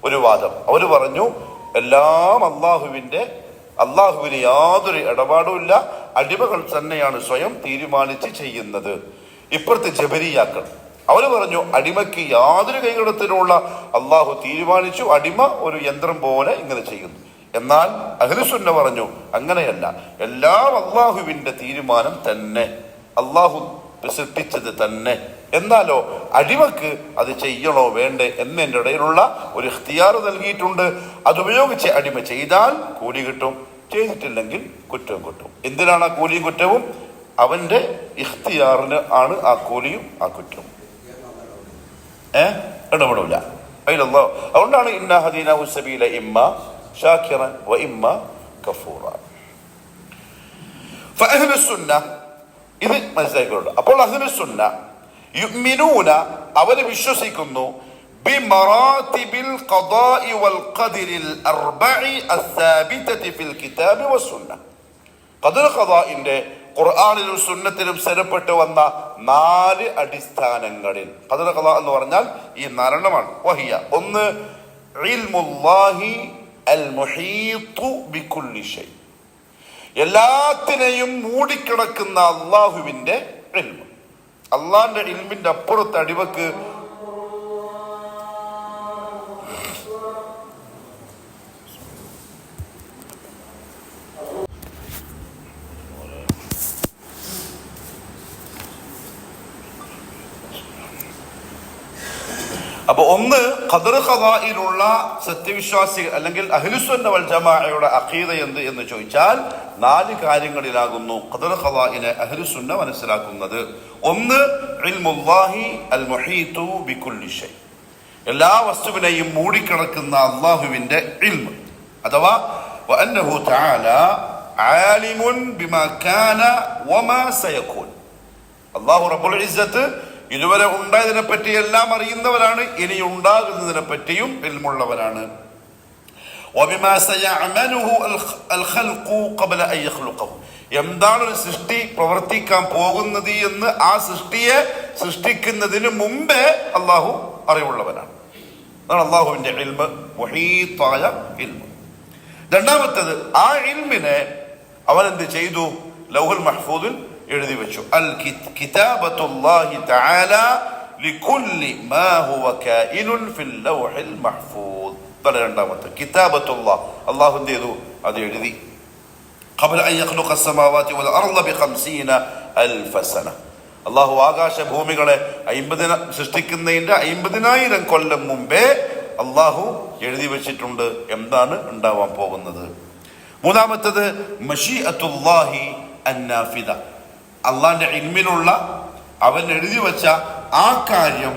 A: ഒരു വാദം. അവർ പറഞ്ഞു എല്ലാം അള്ളാഹുവിന് യാതൊരു ഇടപാടുമില്ല, അടിമകൾ തന്നെയാണ് സ്വയം തീരുമാനിച്ച് ചെയ്യുന്നത്. ഇപ്പുറത്ത് ജബരിയാക്കൾ അവർ പറഞ്ഞു അടിമയ്ക്ക് യാതൊരു കൈകടത്തിനുള്ള അള്ളാഹു തീരുമാനിച്ചു, അടിമ ഒരു യന്ത്രം പോലെ ഇങ്ങനെ ചെയ്യുന്നു. എന്നാൽ അഹ്ലു സുന്ന പറഞ്ഞു അങ്ങനെയല്ല, എല്ലാം അള്ളാഹുവിന്റെ തീരുമാനം തന്നെ, അള്ളാഹു സൃഷ്ടിച്ചത് തന്നെ. എന്നാലോ അടിമക്ക് അത് ചെയ്യണോ വേണ്ടേ എന്നതിൻ്റെ ഇടയിലുള്ള ഒരു ഇഖ്തിയാർ നൽകിയിട്ടുണ്ട്. അതുപയോഗിച്ച് അടിമ ചെയ്താൽ കൂലി കിട്ടും, ചെയ്തിട്ടില്ലെങ്കിൽ കുറ്റവും കിട്ടും. എന്തിനാണ് ആ കൂലിയും കുറ്റവും? അവന്റെ ഇഖ്തിയാറിന് ആണ് ആ കൂലിയും ആ കുറ്റവും. ഇടപെടില്ല അതിലല്ലോ. അതുകൊണ്ടാണ് ഇന്നാ ഹദീനാഹു സബീല ഇമ്മ ഷാക്കിറൻ വ ഇമ്മ കഫൂറ. ഫഅഹ്ലു സുന്ന ഇത് മനസ്സിലാക്കിയിട്ടുണ്ട്. അപ്പോൾ അഹ്ലു സുന്ന യുഅ്മിനൂന അവര് വിശ്വസിക്കുന്നു ബിമറാതിബിൽ ഖദാഇ വൽ ഖദരിൽ അർബഇ അസ്സാബിതതി ഫിൽ കിതാബി വസ്സുന്ന. ഖദർ ഖദാഇന്റെ ഖുർആനിലും സുന്നത്തിലും സ്ഥിരപ്പെട്ടു വന്ന 4 അടിസ്ഥാനങ്ങളിൽ. ഖദർ ഖദാ എന്ന് പറഞ്ഞാൽ ഈ 4 വഹിയ. ഒന്ന് ഇൽമുല്ലാഹി അൽ മുഹീതു ബികുല്ലി ഷൈ, എല്ലാത്തിനെയും മൂടിക്കിടക്കുന്ന അള്ളാഹുവിന്റെ ഇൽമ്. അള്ളാന്റെ ഇൽമിന്റെ അപ്പുറത്ത് അടിമക്ക് അപ്പൊ ഒന്ന്, ഖദർ ഖദാഇലുള്ള സത്യവിശ്വാസികൾ അല്ലെങ്കിൽ അഹ്ലുസുന്ന വൽ ജമാഅയുടെ അഖീദ എന്ത് എന്ന് ചോദിച്ചാൽ 4 കാര്യങ്ങളിലാകുന്നു ഖദർ ഖദാഇനെ അഹ്ലുസുന്ന മനസ്സിലാക്കുന്നത്. ഒന്ന്, ഇൽമുല്ലാഹി അൽ മുഹീതു ബികുല്ലി ഷൈ, എല്ലാ വസ്തുവിനെയും മൂടിക്കിടക്കുന്ന അല്ലാഹുവിന്റെ ഇൽമ്, അഥവാ വഅന്നഹു തആല ആലിമുൻ ബിമാ കാന വമാ സയകൂൻ. അല്ലാഹു റബ്ബുൽ ഇസ്സത്ത് ഇതുവരെ ഉണ്ടായതിനെ പറ്റി എല്ലാം അറിയുന്നവരാണ്, ഇനി ഉണ്ടാകുന്നതിനെ പറ്റിയും ഇൽമുള്ളവരാണ്. വബിമാ സയഅമലുഹു അൽ ഖൽഖു ഖബ്ല അൻ യഖ്ലുഖഹു, എന്താണ് ഒരു സൃഷ്ടി പ്രവർത്തിക്കാൻ പോകുന്നത് എന്ന് ആ സൃഷ്ടിയെ സൃഷ്ടിക്കുന്നതിന് മുമ്പേ അല്ലാഹു അറിവുള്ളവനാണ്. അതാണ് അല്ലാഹുവിന്റെ ഇൽമ്, മുഹീത്തായ ഇൽമ്. രണ്ടാമത്തേത്, ആ ഇൽമിനെ അവൻ എന്ത് ചെയ്തു? ലൗഹുൽ മഹ്ഫൂദിൽ എഴുതി വെച്ചു. അൽ കിതാബത്തുല്ലാഹി തആല ലികുല്ലി മാ ഹുവ കായിനുൻ ഫിൽ ലൗഹിൽ മഹ്ഫൂദ്. രണ്ടാമത്തെ കിതാബത്തുല്ലാഹ്, അല്ലാഹു എന്ത് ചെയ്തു? അത് എഴുതി. ഖബ്ല അൻ യഖ്ലുഖ അസ്സമാവാതി വൽ അർള ബി50 അൽഫ സന, അല്ലാഹു ആകാശ ഭൂമികളെ സൃഷ്ടിക്കുന്നതിന്റെ 50,000 കൊല്ലം മുമ്പേ അല്ലാഹു എഴുതി വെച്ചിട്ടുണ്ട് എന്താണ് ഉണ്ടാവാൻ പോകുന്നത്. മൂന്നാമത്തത് മശീഅത്തുല്ലാഹി അന്നാഫിദ, അള്ളാന്റെ ഇൽമിലുള്ള അവൻ എഴുതി വെച്ച ആ കാര്യം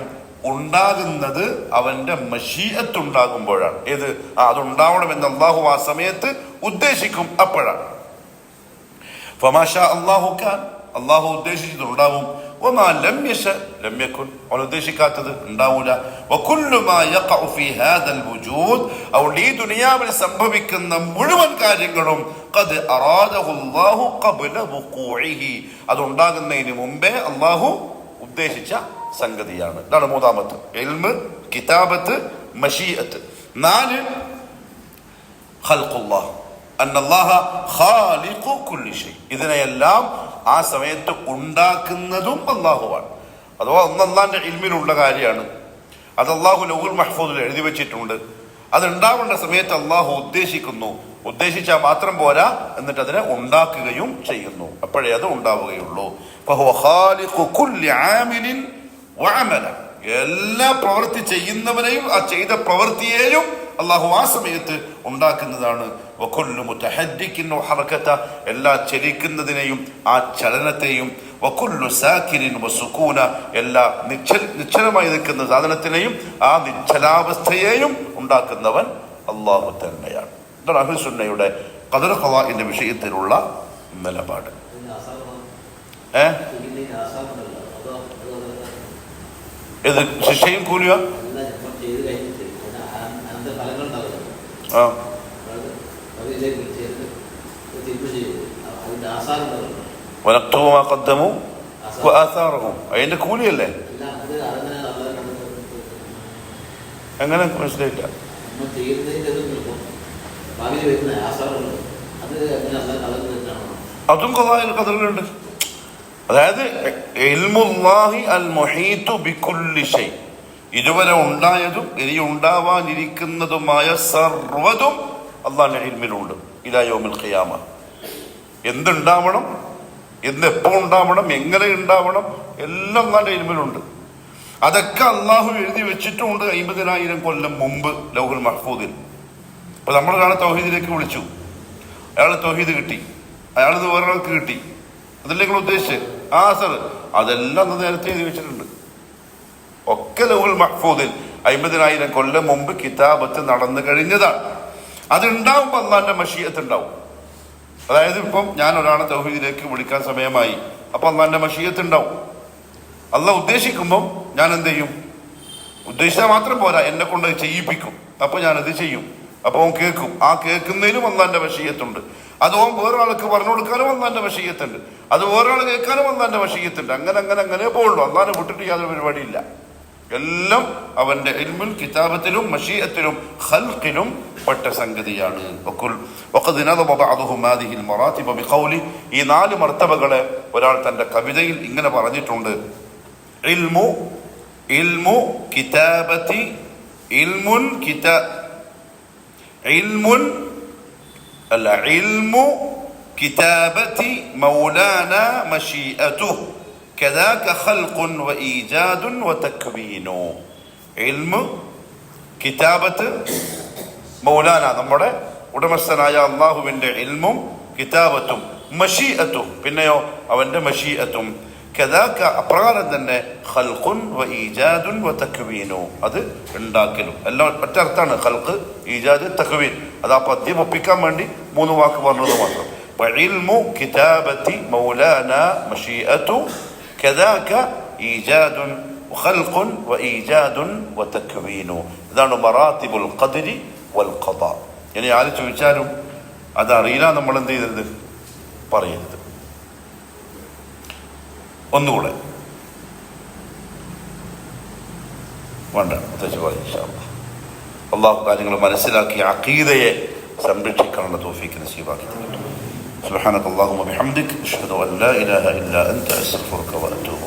A: ഉണ്ടാകുന്നത് അവന്റെ മശീഅത്ത് ഉണ്ടാകുമ്പോഴാണ്. ഏത്? അതുണ്ടാവണമെന്ന് അള്ളാഹു ആ സമയത്ത് ഉദ്ദേശിക്കും, അപ്പോഴാണ്. ഫമാ ശാ അല്ലാഹു കാൻ, അള്ളാഹു ഉദ്ദേശിച്ചത് ഉണ്ടാവും. വമാ ലം യശ ലം യകുൻ, അവൻ ഉദ്ദേശിക്കാത്തത് ഉണ്ടാവൂല. വകുല്ലു മാ യഖഉ ഫീ ഹാദൽ വുജൂദ്, അതുകൊണ്ട് ഈ ദുനിയാവിൽ സംഭവിക്കുന്ന മുഴുവൻ കാര്യങ്ങളും ഖദ് അറാദഹു അല്ലാഹു ഖബ്ല വുഖൂഇഹി, അതുണ്ടാകുന്നതിന് മുമ്പേ അല്ലാഹു ഉദ്ദേശിച്ച സംഗതിയാണ്. ഇതാണ് മൂന്നാമത്തെ, ഇൽമ്, കിതാബത്ത്, മശീഅത്ത്. 4, ഖൽഖുല്ലാഹ്, അന്നല്ലാഹ ഖാലിഖു കുല്ലി ഷൈ, ഇതിനെയെല്ലാം ആ സമയത്ത് ഉണ്ടാക്കുന്നതും അല്ലാഹുവാണ്. അഥവാ ഒന്ന് അല്ലാഹുവിന്റെ ഇൽമിലുള്ള കാര്യമാണ്, അത് അല്ലാഹു ലൗഹുൽ മഹ്ഫൂദിൽ എഴുതി വെച്ചിട്ടുണ്ട്. അത് ഉണ്ടാവേണ്ട സമയത്ത് അല്ലാഹു ഉദ്ദേശിക്കുന്നു, ഉദ്ദേശിച്ചാൽ മാത്രം പോരാ, എന്നിട്ട് അതിനെ ഉണ്ടാക്കുകയും ചെയ്യുന്നു, അപ്പോഴേ അത് ഉണ്ടാവുകയുള്ളൂ. ഫഹുവ ഖാലിഖു കുല്ലി ആമിലിൻ വഅമല, എല്ലാ പ്രവൃത്തി ചെയ്യുന്നവനെയും ആ ചെയ്ത പ്രവൃത്തിയെയും അല്ലാഹു ആ സമയത്ത് ഉണ്ടാക്കുന്നതാണ്. വകുല്ലു മുതഹദ്ദികിൻ വഹറകത, എല്ലാ ചലിക്കുന്നതിനെയും ആ ചലനത്തെയും, വകുല്ലു സാകിനിൻ വസുകൂന, എല്ലാ നിശ്ചലമായി നിൽക്കുന്ന സാധനത്തിനെയും ആ നിശ്ചലാവസ്ഥയെയും ഉണ്ടാക്കുന്നവൻ അല്ലാഹു തന്നെയാണ്. ഇതാണ് അഹ്ലുസുന്നയുടെ ഖദർ ഖദാഇന്റെ വിഷയത്തിലുള്ള നിലപാട്. ഇത് ശിക്ഷയും കൂലിയോ? അതിന്റെ കൂലിയല്ലേ? എങ്ങനെ മനസ്സിലായില്ല? അതും ഖദറിലുണ്ട്. അതായത് ഇൽമുല്ലാഹി അൽ മുഹീതു ബികുല്ലി ഷൈ, ഇതുവരെ ഉണ്ടായതും ഇനി ഉണ്ടാവാനിരിക്കുന്നതുമായ സർവ്വതും അല്ലാഹുവിന്റെ ഇൽമിലുണ്ട്. ഇലാ യൗമിൽ ഖിയാമ, എന്തുണ്ടാവണം, എപ്പോൾ ഉണ്ടാവണം, എങ്ങനെ ഉണ്ടാവണം, എല്ലാം അല്ലാഹുവിന്റെ ഇൽമിലുണ്ട്. അതൊക്കെ അല്ലാഹു എഴുതി വെച്ചിട്ടുമുണ്ട് 50,000 കൊല്ലം മുമ്പ് ലൗഹുൽ മഹ്ഫൂദിൽ. അപ്പൊ നമ്മളൊരാളെ തൗഹീദിലേക്ക് വിളിച്ചു, അയാൾ തൗഹീദ് കിട്ടി, അയാളിത് വേറൊരാൾക്ക് കിട്ടി, അതല്ലേ നിങ്ങൾ ഉദ്ദേശിച്ച്? സർ, അതെല്ലാം നേരത്തെ എഴുതി വെച്ചിട്ടുണ്ട്. ഒക്കെ ലൗഹുൽ മഹ്ഫൂദിൽ 50,000 കൊല്ലം മുമ്പ് കിതാബത്ത് നടന്നു കഴിഞ്ഞതാണ്. അതുണ്ടാവുമ്പോൾ അല്ലാഹുവിന്റെ മശീഅത്ത് ഉണ്ടാവും. അതായത് ഇപ്പം ഞാൻ ഒരാളെ തൗഹീദിലേക്ക് വിളിക്കാൻ സമയമായി, അപ്പൊ അല്ലാഹുവിന്റെ മശീഅത്ത് ഉണ്ടാവും. അല്ലാഹു ഉദ്ദേശിക്കുമ്പം ഞാൻ എന്ത് ചെയ്യും? ഉദ്ദേശിച്ചാൽ മാത്രം പോരാ, എന്നെ കൊണ്ട് ചെയ്യിപ്പിക്കും. അപ്പൊ ഞാനത് ചെയ്യും. അപ്പൊ അവൻ കേൾക്കും, ആ കേൾക്കുന്നതിലും അല്ലാഹുവിന്റെ മശീഅത്തുണ്ട്. അത് ഓൻ വേറൊരാൾക്ക് പറഞ്ഞു കൊടുക്കാനും അല്ലാഹുവിന്റെ മശീഅത്തുണ്ട്, അത് വേറൊരാൾ കേൾക്കാനും അല്ലാഹുവിന്റെ മശീഅത്തുണ്ട്. അങ്ങനെ അങ്ങനെ അങ്ങനെ പോകുള്ളൂ. അല്ലാഹുവിനെ വിട്ടിട്ട് യാതൊരു പരിപാടിയില്ല. എല്ലാം അവന്റെ ഇൽമുൽ കിതാബത്തിലും മശീഅത്തിലും ഖൽഖിലും പെട്ട സംഗതിയാണ്. ഈ 4 മർത്തബകളെ ഒരാൾ തന്റെ കവിതയിൽ ഇങ്ങനെ പറഞ്ഞിട്ടുണ്ട്. ഇൽമു കിതാബത്തി ഇൽമു കിതാബത്തി മൗലാന മശീഅതുഹു കദാക ഖൽഖുൻ വഈജാദുൻ വതക്വീനു. ഇൽമ്, കിതാബത്ത്, മൗലാന നമ്മുടെ ഉടമസ്ഥനായ അള്ളാഹുവിൻ്റെ ഇൽമും കിതാബത്തും മഷീഅത്തും, പിന്നെയോ അവൻ്റെ മഷീഅത്തും. കദാക അപ്രകാരം തന്നെ ഖൽഖുൻ വ ഈജാദുൻ വ തക്വീനു, അത് ഉണ്ടാക്കലും. എല്ലാം ഒറ്റ അർത്ഥാണ്, ഖൽഖ്, ഈജാദ്, തക്വീൻ. അത് ആ പദ്യം ഒപ്പിക്കാൻ വേണ്ടി 3 വാക്ക് പറഞ്ഞത് മാത്രം. ഇൽമു കിതാബത്തി മൗലാന മഷീഅത്തു കദാക ഈജാദുൻ ഖൽഖുൻ വ ഈജാദുൻ വ തക്വീനു. ഇതാണ് മറാത്തിബുൽ ഖദ്രി വൽ ഖദാ. ഇനി ആര് ചോദിച്ചാലും അതറിയില്ല നമ്മൾ എന്ത് ചെയ്തത് പറയരുത്. ഒന്നുകൂടെ വേണ്ട, അള്ളാഹു കാര്യങ്ങൾ മനസ്സിലാക്കി അഖീദയെ സംരക്ഷിക്കാനുള്ള തൗഫീഖ് നസീബാക്കി തരട്ടെ. സുബ്ഹാനക അല്ലാഹുമ്മ ബിഹംദിക അശ്ഹദു അൻ ലാ ഇലാഹ ഇല്ലാ അൻത അസ്തഗ്ഫിറുക വ അത്തൂബു